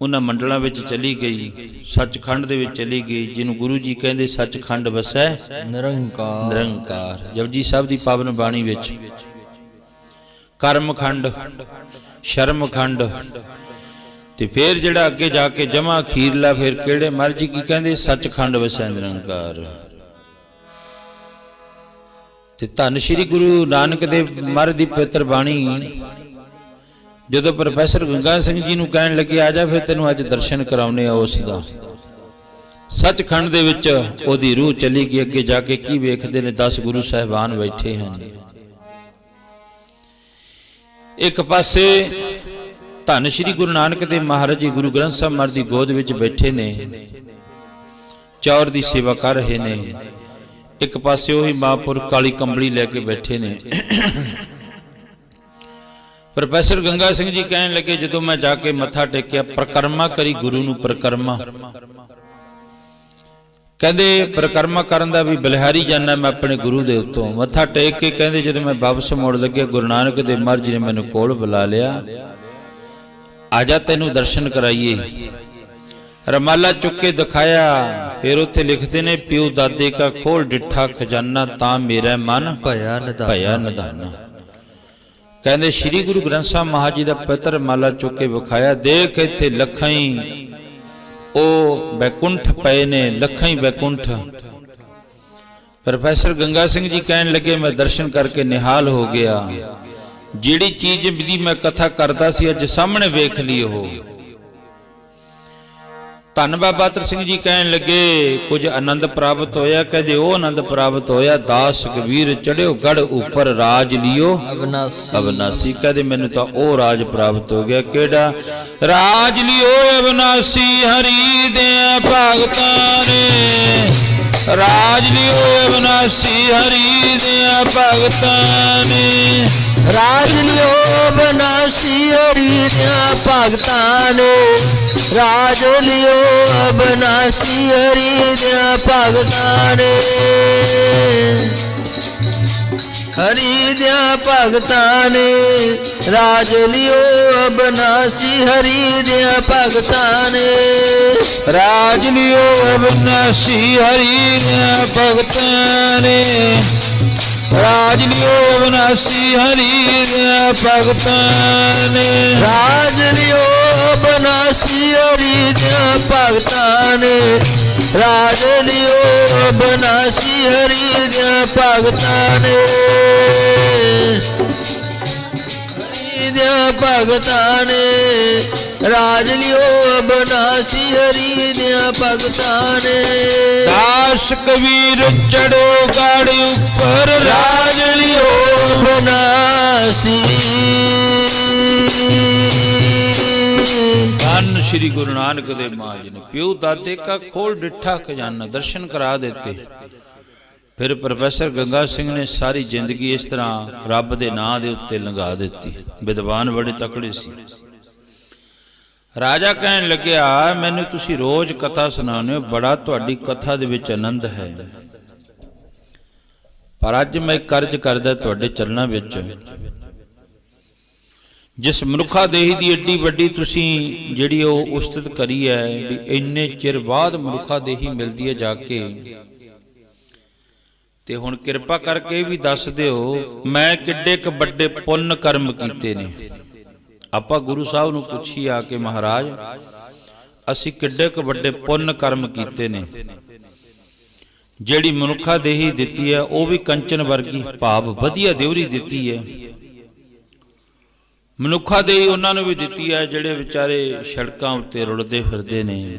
ਉਹਨਾਂ ਮੰਡਲਾਂ ਵਿੱਚ ਚਲੀ ਗਈ, ਸੱਚਖੰਡ ਦੇ ਵਿੱਚ ਚਲੀ ਗਈ, ਜਿਹਨੂੰ ਗੁਰੂ ਜੀ ਕਹਿੰਦੇ ਸੱਚਖੰਡ ਵਸੈ ਨਿਰੰਕਾਰ। ਨਿਰੰਕਾਰ ਜਪਜੀ ਸਾਹਿਬ ਦੀ ਪਾਵਨ ਬਾਣੀ ਵਿੱਚ ਕਰਮਖੰਡ, ਸ਼ਰਮਖੰਡ, ਤੇ ਫਿਰ ਜਿਹੜਾ ਅੱਗੇ ਜਾ ਕੇ ਜਮਾ ਅਖੀਰਲਾ, ਫਿਰ ਕਿਹੜੇ ਮਰਜੀ ਕੀ ਕਹਿੰਦੇ, ਸੱਚਖੰਡ ਵਸੈ ਨਿਰੰਕਾਰ। ਤੇ ਧੰਨ ਸ਼੍ਰੀ ਗੁਰੂ ਨਾਨਕ ਦੇਵ ਮਹਾਰਾਜ ਦੀ ਪਵਿੱਤਰ ਬਾਣੀ ਜਦੋਂ ਪ੍ਰੋਫੈਸਰ ਗੰਗਾ ਸਿੰਘ ਜੀ ਨੂੰ ਕਹਿਣ ਲੱਗੇ, ਆ ਜਾ ਫਿਰ ਤੈਨੂੰ ਅੱਜ ਦਰਸ਼ਨ ਕਰਾਉਣੇ ਆ ਉਸ ਦਾ। ਸੱਚਖੰਡ ਦੇ ਵਿੱਚ ਉਹਦੀ ਰੂਹ ਚਲੀ ਗਈ। ਅੱਗੇ ਜਾ ਕੇ ਕੀ ਵੇਖਦੇ ਨੇ, 10 ਗੁਰੂ ਸਾਹਿਬਾਨ ਬੈਠੇ ਹਨ। ਇੱਕ ਪਾਸੇ ਧੰਨ ਸ਼੍ਰੀ ਗੁਰੂ ਨਾਨਕ ਦੇਵ ਮਹਾਰਾਜ ਜੀ ਗੁਰੂ ਗ੍ਰੰਥ ਸਾਹਿਬ ਮਹਾਰਾਜ ਦੀ ਗੋਦ ਵਿੱਚ ਬੈਠੇ ਨੇ, ਚੌਰ ਦੀ ਸੇਵਾ ਕਰ ਰਹੇ ਨੇ। ਇੱਕ ਪਾਸੇ ਉਹੀ ਮਹਾਂਪੁਰਖ ਕਾਲੀ ਕੰਬਲੀ ਲੈ ਕੇ ਬੈਠੇ ਨੇ। ਪ੍ਰੋਫੈਸਰ ਗੰਗਾ ਸਿੰਘ ਜੀ ਕਹਿਣ ਲੱਗੇ, ਜਦੋਂ ਮੈਂ ਜਾ ਕੇ ਮੱਥਾ ਟੇਕਿਆ, ਪ੍ਰਕਰਮਾ ਕਰੀ ਗੁਰੂ ਨੂੰ ਪ੍ਰਕਰਮਾ। ਕਹਿੰਦੇ ਪ੍ਰਕਰਮਾ ਕਰਨ ਦਾ ਵੀ ਬਲਿਹਾਰੀ ਜਾਣਾ ਮੈਂ ਆਪਣੇ ਗੁਰੂ ਦੇ ਉੱਤੋਂ। ਮੱਥਾ ਟੇਕ ਕੇ ਕਹਿੰਦੇ ਜਦੋਂ ਮੈਂ ਵਾਪਸ ਮੁੜ ਲੱਗਿਆ, ਗੁਰੂ ਨਾਨਕ ਦੇਵ ਮਹਾਰਾਜ ਜੀ ਨੇ ਮੈਨੂੰ ਕੋਲ ਬੁਲਾ ਲਿਆ, ਆ ਜਾ ਤੈਨੂੰ ਦਰਸ਼ਨ ਕਰਾਈਏ। ਰਮਾਲਾ ਚੁੱਕ ਕੇ ਦਿਖਾਇਆ। ਫਿਰ ਉੱਥੇ ਲਿਖਦੇ ਨੇ, ਪਿਓ ਦਾਦੇ ਕਾ ਖੋਲ ਡਿੱਠਾ ਖਜ਼ਾਨਾ, ਤਾਂ ਮੇਰਾ ਮਨ ਭਇਆ ਨਿਧਾਨਾ। ਕਹਿੰਦੇ ਸ਼੍ਰੀ ਗੁਰੂ ਗ੍ਰੰਥ ਸਾਹਿਬ ਮਹਾਰਾਜ ਜੀ ਦਾ ਪਵਿੱਤਰ ਰਮਾਲਾ ਚੁੱਕ ਕੇ ਵਿਖਾਇਆ, ਦੇਖ ਇੱਥੇ ਲੱਖਾਂ ਹੀ ਉਹ ਬੈਕੁੰਠ ਪਏ ਨੇ, ਲੱਖਾਂ ਹੀ ਬੈਕੁੰਠ। ਪ੍ਰੋਫੈਸਰ ਗੰਗਾ ਸਿੰਘ ਜੀ ਕਹਿਣ ਲੱਗੇ, ਮੈਂ ਦਰਸ਼ਨ ਕਰਕੇ ਨਿਹਾਲ ਹੋ ਗਿਆ। ਜਿਹੜੀ ਚੀਜ਼ ਦੀ ਮੈਂ ਕਥਾ ਕਰਦਾ ਸੀ ਅੱਜ ਸਾਹਮਣੇ ਵੇਖ ਲਈ। ਉਹ ਧੰਨ ਬਾਬਾ ਅਤਰ ਸਿੰਘ ਜੀ ਕਹਿਣ ਲੱਗੇ, ਕੁਝ ਆਨੰਦ ਪ੍ਰਾਪਤ ਹੋਇਆ। ਕਹਿੰਦੇ ਉਹ ਆਨੰਦ ਪ੍ਰਾਪਤ ਹੋਇਆ, ਦਾਸ ਕਬੀਰ ਚੜਿਓ ਗੜ ਉੱਪਰ, ਰਾਜ ਲਿਓ ਅਬਨਾਸੀ। ਕਹਿੰਦੇ ਮੈਨੂੰ ਤਾਂ ਉਹ ਰਾਜ ਪ੍ਰਾਪਤ ਹੋ ਗਿਆ। ਕਿਹੜਾ ਰਾਜ ਲਿਓ ਅਬਨਾਸੀ, ਹਰੀ ਦੇ ਭਗਤਾਂ ਨੇ ਰਾਜ ਲਿਓ ਅਬਨਾਸੀ, ਹਰੀ ਦੇ ਭਗਤਾਂ ਨੇ ਰਾਜ ਲਿਓ ਬਨਾਸੀ ਹਰੀ ਦਿਆਂ ਭਗਤਾਂ ਨੇ ਰਾਜ ਲਿਓ ਅਬਨਾਸੀ ਹਰੀ ਦਿਆਂ ਭਗਤਾਂ ਨੇ ਹਰੀ ਦਿਆਂ ਭਗਤਾਂ ਨੇ ਰਾਜ ਲਿਓ ਅਬਨਾਸੀ ਹਰੀ ਦਿਆਂ ਭਗਤਾਂ ਨੇ ਰਾਜ ਲਿਓ ਅਬਨਾਸੀ ਹਰੀ ਦਿਆਂ ਭਗਤਾਂ ਨੇ ਰਾਜ ਲਿਓ ਅਬਨਾਸੀ ਹਰੀ ਦਿਆਂ ਭਗਤਾਂ ਨੇ ਰਾਜ ਲਿਓ ਬਨਾਸੀ ਹਰੀ ਦਿਆਂ ਭਗਤਾਂ ਨੇ ਰਾਜ ਲਿਓ ਬਨਾਸੀ ਹਰੀ ਦਿਆਂ ਭਗਤਾਂ ਨੇ ਹਰੀ ਦਿਆਂ ਭਗਤਾਂ ਨੇ ਰਾਜ ਲਿਓ ਬਨਾਸੀ ਹਰੀ ਦਿਆਂ ਭਗਤਾਂ ਨੇ ਦਾਸ ਕਬੀਰ ਚੜੋ ਗੜ ਉੱਪਰ ਰਾਜ ਲਿਓ ਬਨਾਸੀ ਧੰਨ ਸ਼੍ਰੀ ਗੁਰੂ ਨਾਨਕ ਦੇਵ ਮਹਾਰਾਜ ਨੇ ਪਿਓ ਦਾਦੇ ਕਾ ਖੋਲ ਡਿੱਠਾ ਖਜ਼ਾਨਾ ਦਰਸ਼ਨ ਕਰਾ ਦਿੱਤੇ। ਫਿਰ ਪ੍ਰੋਫੈਸਰ ਗੰਗਾ ਸਿੰਘ ਨੇ ਸਾਰੀ ਜ਼ਿੰਦਗੀ ਇਸ ਤਰ੍ਹਾਂ ਰੱਬ ਦੇ ਨਾਂ ਦੇ ਉੱਤੇ ਲੰਘਾ ਦਿੱਤੀ। ਵਿਦਵਾਨ ਬੜੇ ਤਕੜੇ ਸੀ। ਰਾਜਾ ਕਹਿਣ ਲੱਗਿਆ ਮੈਨੂੰ ਤੁਸੀਂ ਰੋਜ਼ ਕਥਾ ਸੁਣਾਉਂਦੇ ਹੋ, ਬੜਾ ਤੁਹਾਡੀ ਕਥਾ ਦੇ ਵਿੱਚ ਆਨੰਦ ਹੈ, ਪਰ ਅੱਜ ਮੈਂ ਕਰਜ਼ ਕਰਦਾ ਤੁਹਾਡੇ ਚਰਨਾਂ ਵਿੱਚ। ਜਿਸ ਮਨੁੱਖਾ ਦੇਹੀ ਦੀ ਏਡੀ ਵੱਡੀ ਤੁਸੀਂ ਜਿਹੜੀ ਉਹ ਉਸਤਤ ਕਰੀ ਹੈ ਵੀ ਇੰਨੇ ਚਿਰ ਬਾਅਦ ਮਨੁੱਖਾ ਦੇਹੀ ਮਿਲਦੀ ਹੈ ਜਾ ਕੇ, ਤੇ ਹੁਣ ਕਿਰਪਾ ਕਰਕੇ ਵੀ ਦੱਸ ਦਿਓ ਮੈਂ ਕਿੱਡੇ ਕੁ ਵੱਡੇ ਪੁੰਨ ਕਰਮ ਕੀਤੇ ਨੇ। ਆਪਾਂ ਗੁਰੂ ਸਾਹਿਬ ਨੂੰ ਪੁੱਛੀ ਆ ਕੇ ਮਹਾਰਾਜ ਅਸੀਂ ਕਿੱਡੇ ਕੁ ਵੱਡੇ ਪੁੰਨ ਕਰਮ ਕੀਤੇ ਨੇ। ਜਿਹੜੀ ਮਨੁੱਖਾ ਦੇਹੀ ਦਿੱਤੀ ਹੈ ਉਹ ਵੀ ਕੰਚਨ ਵਰਗੀ ਭਾਵ ਵਧੀਆ ਦਿਵਰੀ ਦਿੱਤੀ ਹੈ। ਮਨੁੱਖਾ ਦੇਹੀ ਉਹਨਾਂ ਨੂੰ ਵੀ ਦਿੱਤੀ ਹੈ ਜਿਹੜੇ ਵਿਚਾਰੇ ਸੜਕਾਂ ਉੱਤੇ ਰੁਲਦੇ ਫਿਰਦੇ ਨੇ।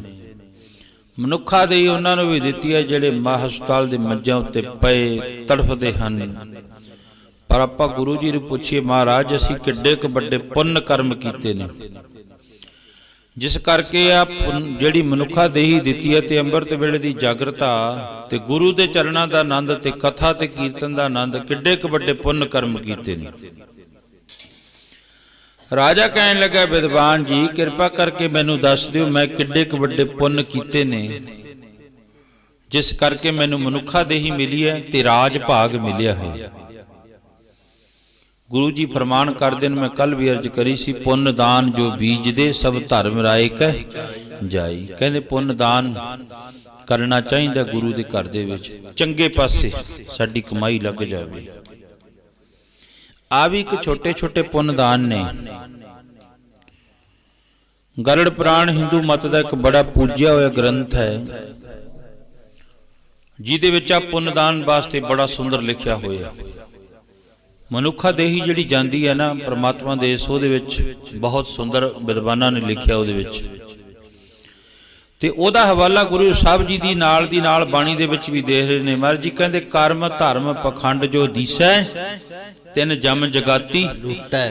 ਮਨੁੱਖਾ ਦੇਹੀ ਉਹਨਾਂ ਨੂੰ ਵੀ ਦਿੱਤੀ ਹੈ ਜਿਹੜੇ ਹਸਪਤਾਲ ਦੇ ਮੰਜਿਆਂ ਉੱਤੇ ਪਏ ਤੜਫਦੇ ਹਨ। ਪਰ ਆਪਾਂ ਗੁਰੂ ਜੀ ਨੂੰ ਪੁੱਛੀਏ ਮਹਾਰਾਜ ਅਸੀਂ ਕਿੱਡੇ ਕੁ ਵੱਡੇ ਪੁੰਨ ਕਰਮ ਕੀਤੇ ਨੇ ਜਿਸ ਕਰਕੇ ਆ ਜਿਹੜੀ ਮਨੁੱਖਾ ਦੇਹੀ ਦਿੱਤੀ ਹੈ ਤੇ ਅੰਮ੍ਰਿਤ ਵੇਲੇ ਦੀ ਜਾਗਰਤਾ ਤੇ ਗੁਰੂ ਦੇ ਚਰਨਾਂ ਦਾ ਆਨੰਦ ਤੇ ਕਥਾ ਤੇ ਕੀਰਤਨ ਦਾ ਆਨੰਦ ਕਿੱਡੇ ਕੁ ਵੱਡੇ ਪੁੰਨ ਕਰਮ ਕੀਤੇ ਨੇ। ਰਾਜਾ ਕਹਿਣ ਲੱਗਾ ਵਿਦਵਾਨ ਜੀ ਕਿਰਪਾ ਕਰਕੇ ਮੈਨੂੰ ਦੱਸ ਦਿਓ ਮੈਂ ਕਿੱਡੇ ਕੁ ਵੱਡੇ ਪੁੰਨ ਕੀਤੇ ਨੇ ਜਿਸ ਕਰਕੇ ਮੈਨੂੰ ਮਨੁੱਖਾ ਦੇਹੀ ਮਿਲੀ ਹੈ ਤੇ ਰਾਜ ਭਾਗ ਮਿਲਿਆ ਹੈ। ਗੁਰੂ ਜੀ ਫਰਮਾਨ ਕਰਦੇ ਨੇ, ਮੈਂ ਕੱਲ ਵੀ ਅਰਜ਼ ਕਰੀ ਸੀ, ਪੁੰਨ ਦਾਨ ਜੋ ਬੀਜਦੇ ਸਭ ਧਰਮ ਰਾਏ ਕਹਿ ਜਾਈ। ਕਹਿੰਦੇ ਪੁੰਨ ਦਾਨ ਕਰਨਾ ਚਾਹੀਦਾ ਗੁਰੂ ਦੇ ਘਰ ਦੇ ਵਿੱਚ, ਚੰਗੇ ਪਾਸੇ ਸਾਡੀ ਕਮਾਈ ਲੱਗ ਜਾਵੇ। ਆ ਵੀ ਇੱਕ ਛੋਟੇ ਛੋਟੇ ਪੁੰਨ ਦਾਨ ਨੇ। ਗਰੜ ਪੁਰਾਣ ਹਿੰਦੂ ਮਤ ਦਾ ਇੱਕ ਬੜਾ ਪੂਜਿਆ ਹੋਇਆ ਗ੍ਰੰਥ ਹੈ ਜਿਹਦੇ ਵਿੱਚ ਆ ਪੁੰਨ ਦਾਨ ਵਾਸਤੇ ਬੜਾ ਸੁੰਦਰ ਲਿਖਿਆ ਹੋਇਆ। ਮਨੁੱਖਾ ਦੇਹੀ ਜਿਹੜੀ ਜਾਂਦੀ ਹੈ ਨਾ ਪ੍ਰਮਾਤਮਾ ਦੇ ਉਹਦੇ ਵਿੱਚ ਬਹੁਤ ਸੁੰਦਰ ਵਿਦਵਾਨਾਂ ਨੇ ਲਿਖਿਆ ਉਹਦੇ ਵਿੱਚ, ਤੇ ਉਹਦਾ ਹਵਾਲਾ ਗੁਰੂ ਸਾਹਿਬ ਜੀ ਦੀ ਨਾਲ ਬਾਣੀ ਦੇ ਵਿੱਚ ਵੀ ਦੇਖ ਰਹੇ ਨੇ। ਮਹਾਰਾਜ ਜੀ ਕਹਿੰਦੇ ਕਰਮ ਧਰਮ ਪਖੰਡ ਜੋ ਦੀਸੈ ਤਿੰਨ ਜਮ ਜਗਾਤੀ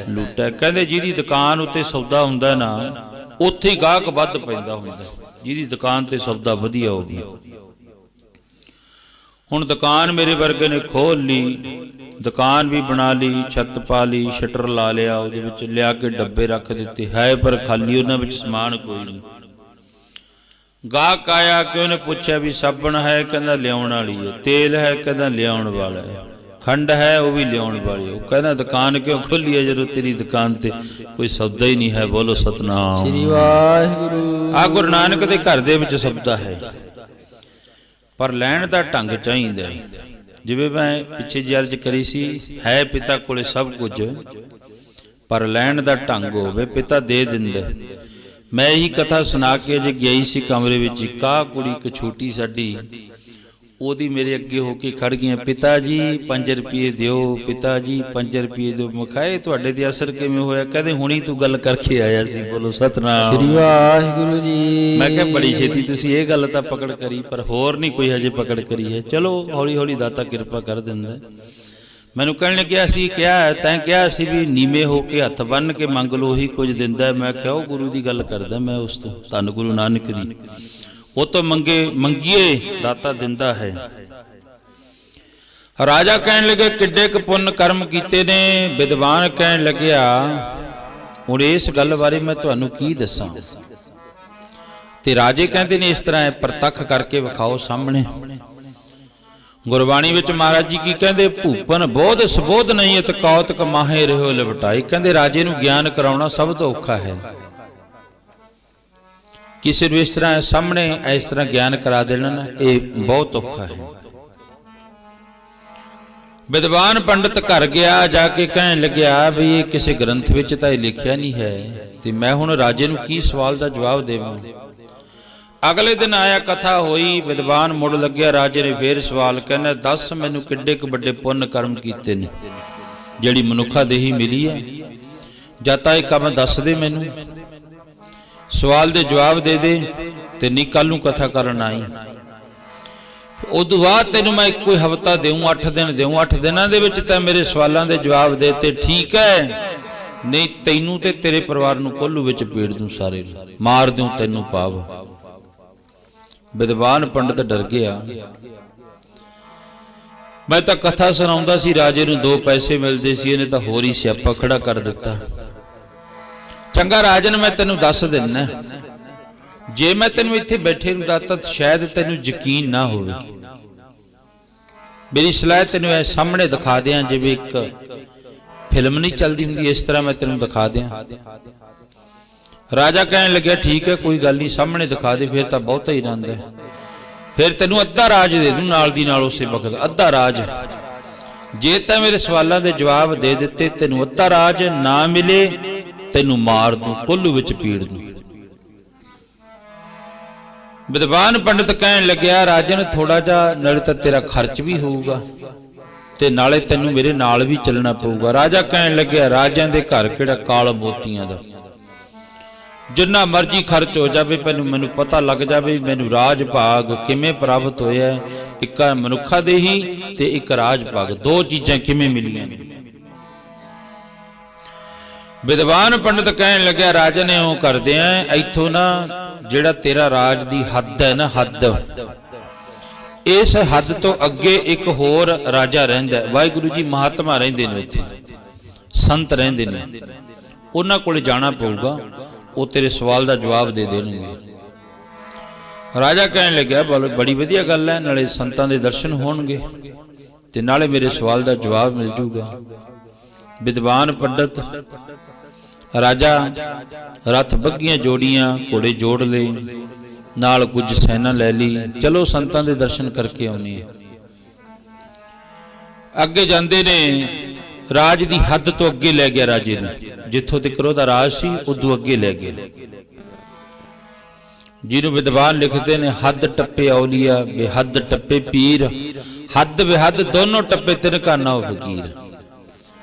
ਲੁੱਟੈ। ਕਹਿੰਦੇ ਜਿਹਦੀ ਦੁਕਾਨ ਉੱਤੇ ਸੌਦਾ ਹੁੰਦਾ ਨਾ ਉੱਥੇ ਹੀ ਗਾਹਕ ਵੱਧ ਪੈਂਦਾ ਹੁੰਦਾ, ਜਿਹਦੀ ਦੁਕਾਨ ਤੇ ਸੌਦਾ ਵਧੀਆ ਹੋ ਗਿਆ। ਹੁਣ ਦੁਕਾਨ ਮੇਰੇ ਵਰਗੇ ਨੇ ਖੋਲ ਲਈ, ਦੁਕਾਨ ਵੀ ਬਣਾ ਲਈ, ਛੱਤ ਪਾ ਲਈ, ਸ਼ਟਰ ਲਾ ਲਿਆ, ਉਹਦੇ ਵਿੱਚ ਲਿਆ ਕੇ ਡੱਬੇ ਰੱਖ ਦਿੱਤੇ ਹੈ ਪਰ ਖਾਲੀ, ਉਹਨਾਂ ਵਿੱਚ ਸਮਾਨ ਕੋਈ ਨਹੀਂ। ਗਾਹਕ ਆਇਆ ਕਿ ਉਹਨੇ ਪੁੱਛਿਆ ਵੀ ਸਾਬਣ ਹੈ, ਕਹਿੰਦਾ ਲਿਆਉਣ ਵਾਲੀ ਹੈ, ਤੇਲ ਹੈ, ਕਹਿੰਦਾ ਲਿਆਉਣ ਵਾਲਾ ਹੈ, ਖੰਡ ਹੈ, ਉਹ ਵੀ ਲਿਆਉਣ ਵਾਲੀ ਹੈ। ਉਹ ਕਹਿੰਦਾ ਦੁਕਾਨ ਕਿਉਂ ਖੋਲੀ ਹੈ ਜਦੋਂ ਤੇਰੀ ਦੁਕਾਨ ਤੇ ਕੋਈ ਸੌਦਾ ਹੀ ਨਹੀਂ ਹੈ। ਬੋਲੋ ਸਤਨਾਮ ਸ੍ਰੀ ਵਾਹਿਗੁਰੂ। ਆ ਗੁਰੂ ਨਾਨਕ ਦੇ ਘਰ ਦੇ ਵਿੱਚ ਸੌਦਾ ਹੈ ਪਰ ਲੈਣ ਦਾ ਢੰਗ ਚਾਹੀਦਾ ਹੈ। ਜਿਵੇਂ ਮੈਂ ਪਿੱਛੇ ਜਿਹੀ ਅਰਜ਼ ਕਰੀ ਸੀ, ਹੈ ਪਿਤਾ ਕੋਲੇ ਸਭ ਕੁਝ ਪਰ ਲੈਣ ਦਾ ਢੰਗ ਹੋਵੇ, ਪਿਤਾ ਦੇ ਦਿੰਦਾ। ਮੈਂ ਇਹੀ ਕਥਾ ਸੁਣਾ ਕੇ ਜੇ ਗਈ ਸੀ ਕਮਰੇ ਵਿੱਚ, ਕਾ ਕੁੜੀ ਇੱਕ ਛੋਟੀ ਸਾਡੀ, ਉਹਦੀ ਮੇਰੇ ਅੱਗੇ ਹੋ ਕੇ ਖੜ ਗਈਆਂ, ਪਿਤਾ ਜੀ 5 ਰੁਪਏ ਦਿਓ, ਪਿਤਾ ਜੀ 5 ਰੁਪਏ ਦਿਓ। ਮੈਂ ਕਿਹਾ ਤੁਹਾਡੇ ਤੇ ਅਸਰ ਕਿਵੇਂ ਹੋਇਆ? ਕਹਿੰਦੇ ਹੁਣੀ ਤੂੰ ਗੱਲ ਕਰਕੇ ਆਇਆ ਸੀ। ਬੋਲੋ ਸਤਨਾਮ ਸ੍ਰੀ ਵਾਹਿਗੁਰੂ ਜੀ। ਮੈਂ ਕਿਹਾ ਬੜੀ ਛੇਤੀ ਤੁਸੀਂ ਇਹ ਗੱਲ ਤਾਂ ਪਕੜ ਕਰੀ ਪਰ ਹੋਰ ਨਹੀਂ ਕੋਈ ਹਜੇ ਪਕੜ ਕਰੀ ਹੈ। ਚਲੋ ਹੌਲੀ ਹੌਲੀ ਦਾਤਾ ਕਿਰਪਾ ਕਰ ਦਿੰਦਾ। ਮੈਨੂੰ ਕਹਿਣ ਲੱਗਿਆ ਸੀ ਕਿਹਾ ਤੈਂ ਕਿਹਾ ਸੀ ਵੀ ਨੀਵੇਂ ਹੋ ਕੇ ਹੱਥ ਬੰਨ੍ਹ ਕੇ ਮੰਗ ਲਓ ਉਹੀ ਕੁਝ ਦਿੰਦਾ। ਮੈਂ ਕਿਹਾ ਉਹ ਗੁਰੂ ਦੀ ਗੱਲ ਕਰਦਾ ਮੈਂ, ਉਸ ਤੋਂ ਧੰਨ ਗੁਰੂ ਨਾਨਕ ਦੀ, ਉਹ ਤੋਂ ਮੰਗੀਏ ਦਾਤਾ ਦਿੰਦਾ ਹੈ। ਰਾਜਾ ਕਹਿਣ ਲੱਗੇ ਕਿੱਡੇ ਕੁ ਪੁੰਨ ਕਰਮ ਕੀਤੇ ਨੇ। ਵਿਦਵਾਨ ਕਹਿਣ ਲੱਗਿਆ ਹੁਣ ਇਸ ਗੱਲ ਬਾਰੇ ਮੈਂ ਤੁਹਾਨੂੰ ਕੀ ਦੱਸਾਂ। ਤੇ ਰਾਜੇ ਕਹਿੰਦੇ ਨੇ ਇਸ ਤਰ੍ਹਾਂ ਪ੍ਰਤੱਖ ਕਰਕੇ ਵਿਖਾਓ ਸਾਹਮਣੇ। ਗੁਰਬਾਣੀ ਵਿੱਚ ਮਹਾਰਾਜ ਜੀ ਕੀ ਕਹਿੰਦੇ, ਭੂਪਨ ਬੋਧ ਸਬੋਧ ਨਹੀਂ ਅਤ ਕੌਤਕ ਮਾਹੇ ਰਹਿਓ ਲਵਟਾਈ। ਕਹਿੰਦੇ ਰਾਜੇ ਨੂੰ ਗਿਆਨ ਕਰਾਉਣਾ ਸਭ ਤੋਂ ਔਖਾ ਹੈ। ਕਿਸੇ ਨੂੰ ਇਸ ਤਰ੍ਹਾਂ ਸਾਹਮਣੇ ਇਸ ਤਰ੍ਹਾਂ ਗਿਆਨ ਕਰਾ ਦੇਣਾ ਇਹ ਬਹੁਤ ਔਖਾ ਹੈ। ਵਿਦਵਾਨ ਪੰਡਤ ਘਰ ਗਿਆ, ਜਾ ਕੇ ਕਹਿਣ ਲੱਗਿਆ ਵੀ ਇਹ ਕਿਸੇ ਗ੍ਰੰਥ ਵਿੱਚ ਤਾਂ ਇਹ ਲਿਖਿਆ ਨਹੀਂ ਹੈ, ਤੇ ਮੈਂ ਹੁਣ ਰਾਜੇ ਨੂੰ ਕੀ ਸਵਾਲ ਦਾ ਜਵਾਬ ਦੇਵਾਂ। ਅਗਲੇ ਦਿਨ ਆਇਆ, ਕਥਾ ਹੋਈ, ਵਿਦਵਾਨ ਮੁੜ ਲੱਗਿਆ। ਰਾਜੇ ਨੇ ਫੇਰ ਸਵਾਲ, ਕਹਿੰਦਾ ਦੱਸ ਮੈਨੂੰ ਕਿੱਡੇ ਕੁ ਵੱਡੇ ਪੁੰਨ ਕਰਮ ਕੀਤੇ ਨੇ ਜਿਹੜੀ ਮਨੁੱਖਾ ਦੇਹੀ ਮਿਲੀ ਹੈ, ਜਾਂ ਤਾਂ ਇਹ ਕੰਮ ਦੱਸ ਦੇ ਮੈਨੂੰ, ਸਵਾਲ ਦੇ ਜਵਾਬ ਦੇ ਦੇ, ਤੇ ਨਹੀਂ ਕੱਲ ਨੂੰ ਕਥਾ ਕਰਨ ਆਈ। ਉਦੋਂ ਬਾਅਦ ਤੈਨੂੰ ਮੈਂ ਇੱਕੋ ਹੀ ਹਫ਼ਤਾ ਦੇਊਂ, 8 ਦਿਨ ਦੇਊਂ, 8 ਦਿਨਾਂ ਦੇ ਵਿੱਚ ਤਾਂ ਮੇਰੇ ਸਵਾਲਾਂ ਦੇ ਜਵਾਬ ਦੇ ਤੇ ਠੀਕ ਹੈ, ਨਹੀਂ ਤੈਨੂੰ ਤੇ ਤੇਰੇ ਪਰਿਵਾਰ ਨੂੰ ਕੋਲੂ ਵਿੱਚ ਪੀੜ ਦੂੰ, ਸਾਰੇ ਮਾਰ ਦੂੰ ਤੈਨੂੰ ਪਾਵ। ਵਿਦਵਾਨ ਪੰਡਤ ਡਰ ਗਿਆ। ਮੈਂ ਤਾਂ ਕਥਾ ਸੁਣਾਉਂਦਾ ਸੀ, ਰਾਜੇ ਨੂੰ 2 ਪੈਸੇ ਮਿਲਦੇ ਸੀ, ਇਹਨੇ ਤਾਂ ਹੋਰ ਹੀ ਸਿਆਪਾ ਖੜਾ ਕਰ ਦਿੱਤਾ। ਚੰਗਾ ਰਾਜਨ, ਮੈਂ ਤੈਨੂੰ ਦੱਸ ਦਿੰਨਾ, ਜੇ ਮੈਂ ਤੈਨੂੰ ਇੱਥੇ ਬੈਠੇ ਨੂੰ ਦੱਸਤਾ ਸ਼ਾਇਦ ਤੈਨੂੰ ਯਕੀਨ ਨਾ ਹੋਵੇ। ਮੇਰੀ ਸਲਾਹ ਤੈਨੂੰ ਐ ਸਾਹਮਣੇ ਦਿਖਾ ਦਿਆਂ, ਜਿਵੇਂ ਇੱਕ ਫਿਲਮ ਨਹੀਂ ਚੱਲਦੀ ਹੁੰਦੀ, ਇਸ ਤਰ੍ਹਾਂ ਮੈਂ ਤੈਨੂੰ ਦਿਖਾ ਦਿਆਂ। ਰਾਜਾ ਕਹਿਣ ਲੱਗਿਆ ਠੀਕ ਹੈ, ਕੋਈ ਗੱਲ ਨਹੀਂ, ਸਾਹਮਣੇ ਦਿਖਾ ਦੇ, ਫਿਰ ਤਾਂ ਬਹੁਤਾ ਹੀ ਆਨੰਦ ਹੈ। ਫਿਰ ਤੈਨੂੰ ਅੱਧਾ ਰਾਜ ਦੇ ਦੂੰ ਨਾਲ ਦੀ ਨਾਲ, ਉਸੇ ਵਕਤ ਅੱਧਾ ਰਾਜ। ਜੇ ਤਾਂ ਮੇਰੇ ਸਵਾਲਾਂ ਦੇ ਜਵਾਬ ਦੇ ਦਿੱਤੇ, ਤੈਨੂੰ ਅੱਧਾ ਰਾਜ, ਨਾ ਮਿਲੇ ਤੈਨੂੰ ਮਾਰ ਦੂੰ, ਕੋਲੂ ਵਿੱਚ ਪੀੜ ਦੂੰ। ਵਿਦਵਾਨ ਪੰਡਤ ਕਹਿਣ ਲੱਗਿਆ ਰਾਜਨ ਥੋੜਾ ਜਿਹਾ, ਨਾਲੇ ਤਾਂ ਤੇਰਾ ਖਰਚ ਵੀ ਹੋਊਗਾ ਤੇ ਨਾਲੇ ਤੈਨੂੰ ਮੇਰੇ ਨਾਲ ਵੀ ਚੱਲਣਾ ਪਊਗਾ। ਰਾਜਾ ਕਹਿਣ ਲੱਗਿਆ ਰਾਜਿਆਂ ਦੇ ਘਰ ਕਿਹੜਾ ਕਾਲ ਮੋਤੀਆਂ ਦਾ, ਜਿੰਨਾ ਮਰਜ਼ੀ ਖਰਚ ਹੋ ਜਾਵੇ, ਮੈਨੂੰ ਪਤਾ ਲੱਗ ਜਾਵੇ ਮੈਨੂੰ ਰਾਜ ਭਾਗ ਕਿਵੇਂ ਪ੍ਰਾਪਤ ਹੋਇਆ। ਇੱਕ ਮਨੁੱਖਾ ਦੇਹੀ ਤੇ ਇੱਕ ਰਾਜ ਭਾਗ, 2 ਚੀਜ਼ਾਂ ਕਿਵੇਂ ਮਿਲੀਆਂ। ਵਿਦਵਾਨ ਪੰਡਤ ਕਹਿਣ ਲੱਗਿਆ ਰਾਜਨ ਇਉਂ ਕਰਦੇ ਆ, ਇੱਥੋਂ ਨਾ ਜਿਹੜਾ ਤੇਰਾ ਰਾਜ ਦੀ ਹੱਦ ਹੈ ਨਾ, ਹੱਦ, ਇਸ ਹੱਦ ਤੋਂ ਅੱਗੇ ਇੱਕ ਹੋਰ ਰਾਜਾ ਰਹਿੰਦਾ। ਵਾਹਿਗੁਰੂ ਜੀ ਮਹਾਤਮਾ ਰਹਿੰਦੇ ਨੇ ਉੱਥੇ, ਸੰਤ ਰਹਿੰਦੇ ਨੇ, ਉਹਨਾਂ ਕੋਲ ਜਾਣਾ ਪਊਗਾ, ਉਹ ਤੇਰੇ ਸਵਾਲ ਦਾ ਜਵਾਬ ਦੇ ਦੇਣਗੇ। ਰਾਜਾ ਕਹਿਣ ਲੱਗਿਆ ਬੜੀ ਵਧੀਆ ਗੱਲ ਹੈ, ਨਾਲੇ ਸੰਤਾਂ ਦੇ ਦਰਸ਼ਨ ਹੋਣਗੇ ਤੇ ਨਾਲੇ ਮੇਰੇ ਸਵਾਲ ਦਾ ਜਵਾਬ ਮਿਲ ਜੂਗਾ। ਵਿਦਵਾਨ ਪੰਡਤ ਰਾਜਾ ਰੱਥ ਬੱਗੀਆਂ ਜੋੜੀਆਂ, ਘੋੜੇ ਜੋੜ ਲਏ, ਨਾਲ ਕੁਝ ਸੈਨਾ ਲੈ ਲਈ, ਚਲੋ ਸੰਤਾਂ ਦੇ ਦਰਸ਼ਨ ਕਰਕੇ ਆਉਣੀ ਹੈ। ਅੱਗੇ ਜਾਂਦੇ ਨੇ, ਰਾਜ ਦੀ ਹੱਦ ਤੋਂ ਅੱਗੇ ਲੈ ਗਿਆ ਰਾਜੇ ਨੂੰ, ਜਿੱਥੋਂ ਤੱਕ ਉਹਦਾ ਰਾਜ ਸੀ ਉਦੋਂ ਅੱਗੇ ਲੈ ਗਿਆ। ਜਿਹਨੂੰ ਵਿਦਵਾਨ ਲਿਖਦੇ ਨੇ ਹੱਦ ਟੱਪੇ ਔਲੀਆ ਬੇਹੱਦ ਟੱਪੇ ਪੀਰ, ਹੱਦ ਬੇਹੱਦ ਦੋਨੋਂ ਟੱਪੇ ਤਿਨ ਕਾਨਾ ਉਹ ਫਕੀਰ।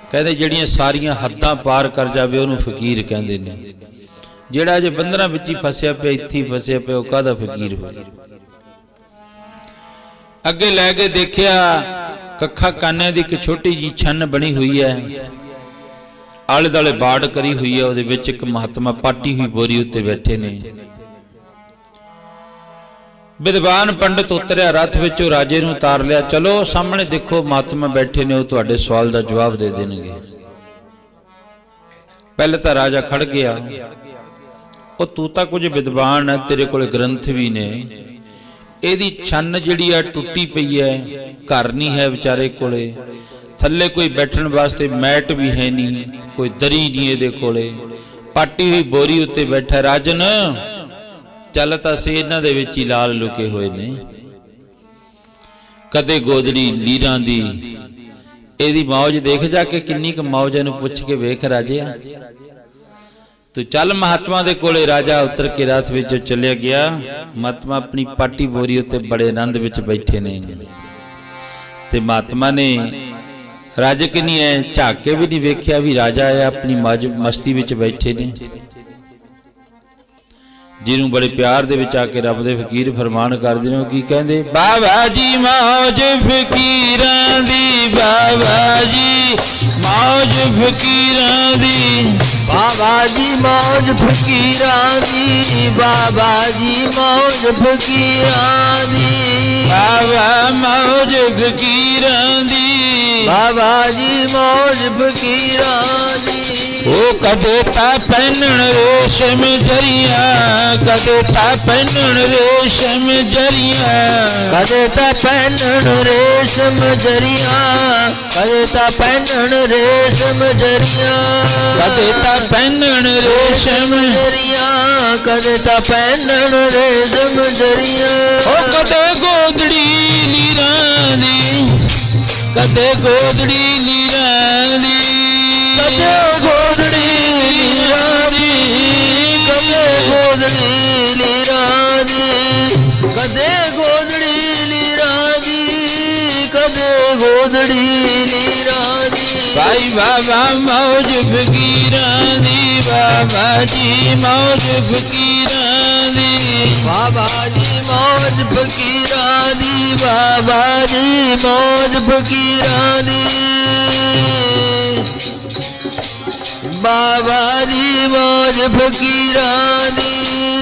ਕਹਿੰਦੇ ਜਿਹੜੀਆਂ ਸਾਰੀਆਂ ਹੱਦਾਂ ਪਾਰ ਕਰ ਜਾਵੇ ਉਹਨੂੰ ਫਕੀਰ ਕਹਿੰਦੇ ਨੇ। ਜਿਹੜਾ ਜੇ ਬੰਧਨਾਂ ਵਿੱਚ ਹੀ ਫਸਿਆ ਪਿਆ, ਇੱਥੇ ਹੀ ਫਸਿਆ ਪਿਆ, ਉਹ ਕਾਹਦਾ ਫਕੀਰ ਹੋਇਆ। ਅੱਗੇ ਲੈ ਕੇ ਦੇਖਿਆ, ਕੱਖਾ ਕਾਨੇ ਦੀ ਇੱਕ ਛੋਟੀ ਜੀ ਛੰਨ ਬਣੀ ਹੋਈ ਹੈ, ਆਲੇ ਦੁਆਲੇ ਬਾੜ ਕਰੀ ਹੋਈ ਹੈ, ਉਹਦੇ ਵਿੱਚ ਇੱਕ ਮਹਾਤਮਾ ਪਾਟੀ ਹੋਈ ਬੋਰੀ ਉੱਤੇ ਬੈਠੇ ਨੇ। ਵਿਦਵਾਨ ਪੰਡਤ ਉਤਰਿਆ ਰੱਥ ਵਿੱਚੋਂ, ਰਾਜੇ ਨੂੰ ਉਤਾਰ ਲਿਆ, ਚਲੋ ਸਾਹਮਣੇ ਦੇਖੋ ਮਹਾਤਮਾ ਬੈਠੇ ਨੇ, ਉਹ ਤੁਹਾਡੇ ਸਵਾਲ ਦਾ ਜਵਾਬ ਦੇ ਦੇਣਗੇ। ਪਹਿਲੇ ਤਾਂ ਰਾਜਾ ਖੜ ਗਿਆ, ਉਹ ਤੂੰ ਤਾਂ ਕੁਝ ਵਿਦਵਾਨ ਹੈ, ਤੇਰੇ ਕੋਲ ਗ੍ਰੰਥ ਵੀ ਨੇ, ਇਹਦੀ ਛੰਨ ਜਿਹੜੀ ਹੈ ਟੁੱਟੀ ਪਈ ਹੈ, ਘਰ ਨਹੀਂ ਹੈ ਵਿਚਾਰੇ ਕੋਲੇ, ਥੱਲੇ ਕੋਈ ਬੈਠਣ ਵਾਸਤੇ ਮੈਟ ਵੀ ਹੈ ਨਹੀਂ, ਕੋਈ ਦਰੀ ਨਹੀਂ ਇਹਦੇ ਕੋਲੇ, ਪਾਟੀ ਹੋਈ ਬੋਰੀ ਉੱਤੇ ਬੈਠਾ। ਰਾਜਨ ਚੱਲ ਤਾਂ ਸੇ ਇਹਨਾਂ ਦੇ ਵਿੱਚ ਹੀ ਲਾਲ ਲੁਕੇ ਹੋਏ ਨੇ, ਕਦੇ ਗੋਦੜੀ ਲੀਰਾਂ ਦੀ, ਇਹਦੀ ਮੌਜ ਦੇਖ ਜਾ ਕੇ, ਕਿੰਨੀ ਕੁ ਮੌਜ, ਇਹਨੂੰ ਪੁੱਛ ਕੇ ਵੇਖ ਰਾਜਿਆ। ਤੂੰ ਚੱਲ ਮਹਾਤਮਾ ਦੇ ਕੋਲੇ। ਰਾਜਾ ਉਤਰ ਕੇ ਰਾਤ ਵਿੱਚ ਚੱਲਿਆ ਗਿਆ। ਮਹਾਤਮਾ ਆਪਣੀ ਪਾਟੀ ਬੋਰੀ ਉੱਤੇ ਬੜੇ ਆਨੰਦ ਵਿੱਚ ਬੈਠੇ ਨੇ, ਤੇ ਮਹਾਤਮਾ ਨੇ ਰਾਜੇ ਕਿੰਨੀ ਐ ਝਾਕ ਕੇ ਵੀ ਨਹੀਂ ਵੇਖਿਆ ਵੀ ਰਾਜਾ ਆਇਆ, ਆਪਣੀ ਮਸਤੀ ਵਿੱਚ ਬੈਠੇ ਨੇ। ਜਿਹਨੂੰ ਬੜੇ ਪਿਆਰ ਦੇ ਵਿੱਚ ਆ ਕੇ ਰੱਬ ਦੇ ਫਕੀਰ ਫਰਮਾਨ ਕਰਦੇ ਨੇ, ਉਹ ਕੀ ਕਹਿੰਦੇ, ਬਾਬਾ ਜੀ ਮੌਜ ਫਕੀਰਾਂ ਦੀ, ਬਾਬਾ ਜੀ ਮੌਜ ਫਕੀਰਾਂ ਦੀ, ਬਾਬਾ ਜੀ ਮੌਜ ਫਕੀਰਾਂ ਦੀ, ਬਾਬਾ ਜੀ ਮੌਜ ਫਕੀਰਾਂ ਦੀ, ਬਾਬਾ ਮੌਜ ਫਕੀਰਾਂ ਦੀ, बाबा जी मौज फकीरां दी। ओ कदे ता पहनण रेशम जरिया, कदे ता पहनण रेशम जरिया, कदे ता पहनण रेशम जरिया, कदे ता पहनण रेशम जरिया, कदे ता पहनण रेशम जरिया, कदे ता पहनण रेशम जरिया। ओ कदे गोदड़ी लीरां दी, कदे गोदड़ी लीरां दी, कदे गोदड़ी लीरां दी, कदे गोदड़ी लीरां दी, कदे गोदड़ी लीरां दी, कदे गोदड़ी लीरां दी। भाई बाबा मौज फकीरां दी, बाबा जी मौज फकीरां दी, बाबा जी मौज फकीरां दी, बाबा जी मौज फकीरां दी, बाबा जी मौज फकीरां दी।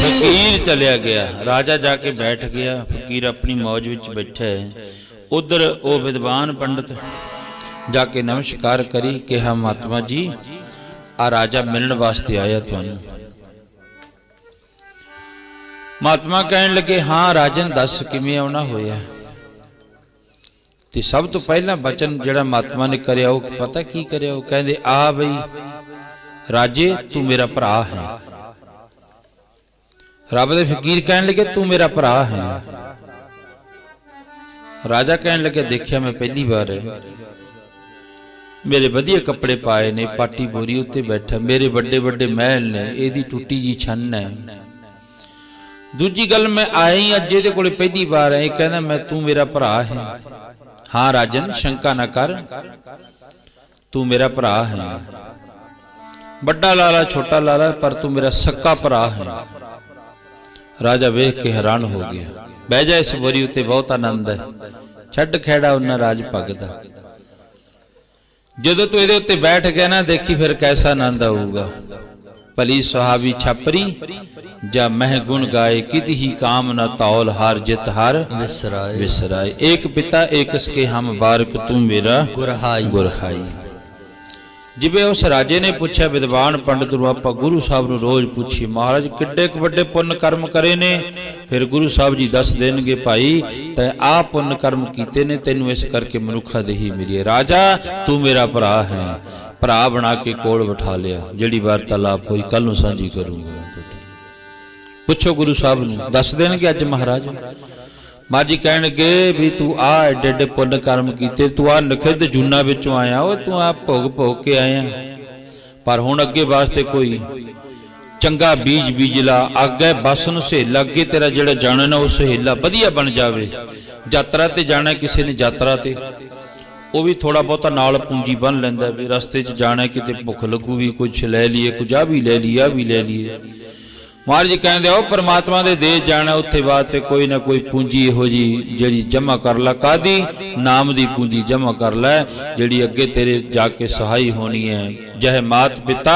फकीर चलिया गया, राजा जाके बैठ गया, फकीर अपनी मौज विच बैठा है। उधर वो विद्वान पंडित जाके नमस्कार करी, कहा महात्मा जी आ राजा मिलने वास्ते आया तुहानू। महात्मा कहन लगे हाँ राजन दस किवें आउणा होया। ते सब तो पहला बचन जिहड़ा महात्मा ने करिया वो पता की करिया, वो कहंदे आ बई राजे तू मेरा भरा है। रब दे फकीर कहन लगे तू मेरा भरा है। राजा कहन लगे देखिया मैं पहली बार है, मेरे वधिया कपड़े पाए ने, पाटी बोरी उत्ते बैठा, मेरे बड़े बड़े महल ने, एदी टुटी जी छन है। दूजी गल मैं आई अज इहदे कोले पहली बार है, कहना मैं तू मेरा भरा है। हाँ राजन शंका ना कर, तू मेरा भरा है, बड़ा लाला छोटा लाला पर तू मेरा सक्का भरा है। राजा वेख के हैरान हो गया, बह जा इस बोरी उत्ते बहुत आनंद है, छड्ड खैड़ा उन्ना राज भगदा। जदों तू इहदे उत्ते बैठ गया ना देखी फिर कैसा आनंद आऊगा। भली सुहावी छापरी जा मह गुण गाए, कित ही काम न तौल हार जित हार विसराए विसराए। एक पिता एक इसके हम बारक तू मेरा गुरहाई गुरहाई। जिवें उस राजे ने पूछा विद्वान पंडित नूं, आपां गुरु साहब नूं रोज पूछी महाराज किड्डे क वड्डे पुण्य कर्म करे ने। फिर गुरु साहब जी दस देणगे भाई तैं आ पुण्य कर्म कीते ने, तैनूं इस करके मनुखा देही मिली है। राजा तू मेरा भरा है, भरा बना के कोल बिठा लिया। जिहड़ी वार्तालाप होई कल नूं सांझी करूंगा। पुछो गुरु साहब नूं दस देणगे अज महाराज। माजी कहणगे भी तू आ एडे एडे पुण्य कर्म कीते, तू आ नखिद जूना विचों आया, वो तू आ भोग भोग के आया, पर हुण अगे वास्ते कोई चंगा बीज बीज ला, आगे बस नूं सहेला अगे तेरा जिहड़ा जाना ना वो सहेला वधिया बन जावे। यात्रा ते जाना किसी ने यात्रा ते वो भी थोड़ा बहुता नाल पूंजी बन लैंदा भी रस्ते च जाना किते भुख लगू भी कुछ लै लीए, कुछ आ भी लै लीए, आ भी लै लीए। महाराज जी कहते हो परमात्मा दे देश जाना उत्थे वास्ते कोई ना कोई पूंजी इहो जी जिहड़ी जमा कर ला, कादी नाम दी पूंजी जमा कर लै जिहड़ी अगे तेरे जाके सहाई होनी है। जह मात पिता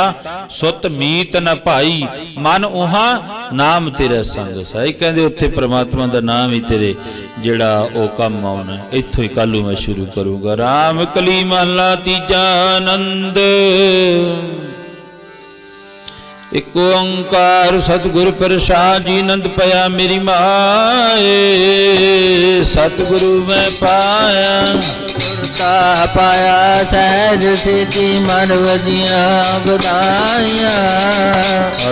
सुत मीत न भाई, मन उहा नाम तेरा संग सही। कहते उत्थे परमात्मा दा नाम ही तेरे जिहड़ा ओ काम आउणा। इत्थों ही कल मैं शुरू करूंगा। राम कली महला तीजा आनंद, एक ओंकार सतगुरु प्रसाद जी नंद पया मेरी माए, सतगुरु मैं पाया गुरता पाया सहज सिद्धि मन वजिया बधाइया।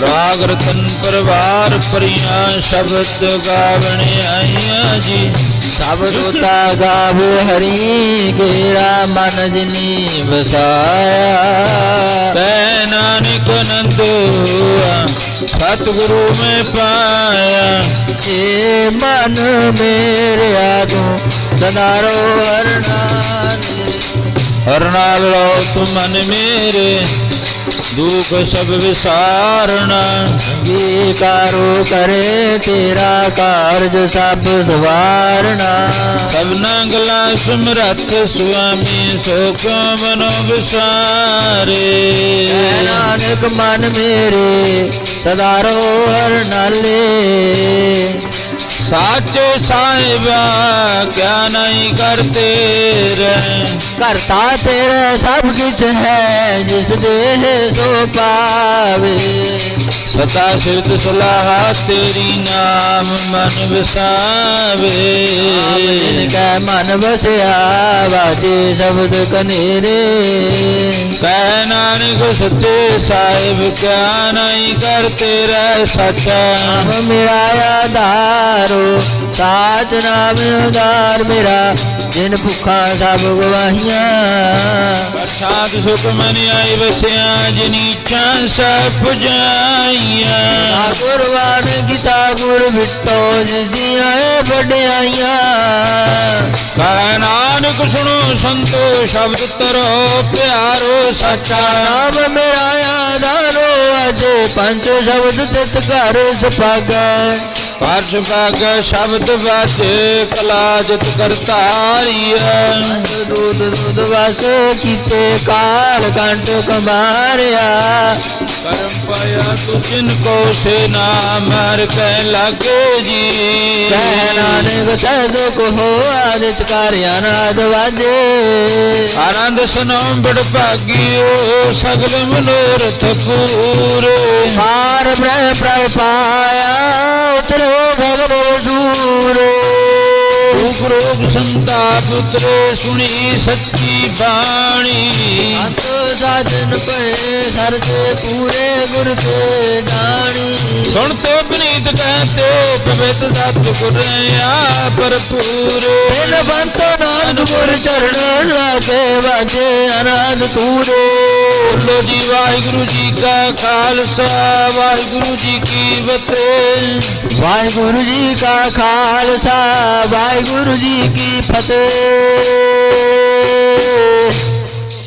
राग रतन परवार परिया शब्द गावने आइया जी। सब दोता गाव हरि केरा मन जिनी बसाया। तै नानक नंद सतगुरु में पाया, ए मन मेरे आदू सदारो हरनाल। हरनाल लो तुम मन मेरे दुख सब विसारना। अंगीकारो करे तेरा कार्य सब सवारना। सब नांगला समरथ स्वामी सुख मनो विसारे। नानक मन मेरे सदारो हर नाले। साचे साहिबा क्या नहीं करते रहे। करता तेरा सब किछ है जिस देह सो पावे। सता सिरत सलाह तेरी नाम मन वसावे। जिनका मन बसया बाजे शब्द कनेरे। कह नानक सच्चे साहिब क्या नहीं करते रह सचा। नाम मेरा आधारो साच नाम उदार मेरा जिन भुखा सब गवाहियां। प्रसाद सुख मन आई वसिया जिनी चां सब पुजाइया। गुरबान गीता गुर बिटो जिसियां बड़ियाइयां। कह नानक सुनो संतो शब्द तरो प्यारो सच्चा। नाम मेरा आधारो अजे पंच शब्द तित घर सुभागा। पार्श भाग शब्द बाचे कलाजत करतारिया। दूध दूध वास कीते काल कंठ कमारिया। करम पाया तू जिनको से नाम हर कह लागे जी। कह नानक तह दुख हो आदित कार्या नाद वाजे। आनंद सुनो बड़ भागियो सगल मनोरथ पूरे। हार ब्रह्म प्रभ पाया उतरो भगवो सूरे। रूप रोग संताप उतरे सुनी सच्ची बाणी। अंत साधन पे सर से पूरे गुर से जानी। सुन तो विनीत कहते पवित्र सत गुर भरपूर। बिन बंत नाम गुर चरण लागे बाजे अनाद तूरे। बोलो जी वाहिगुरु जी का खालसा वाहिगुरु जी की फतेह। वाहिगुरु जी का खालसा वाहिगुरु जी की फतेह।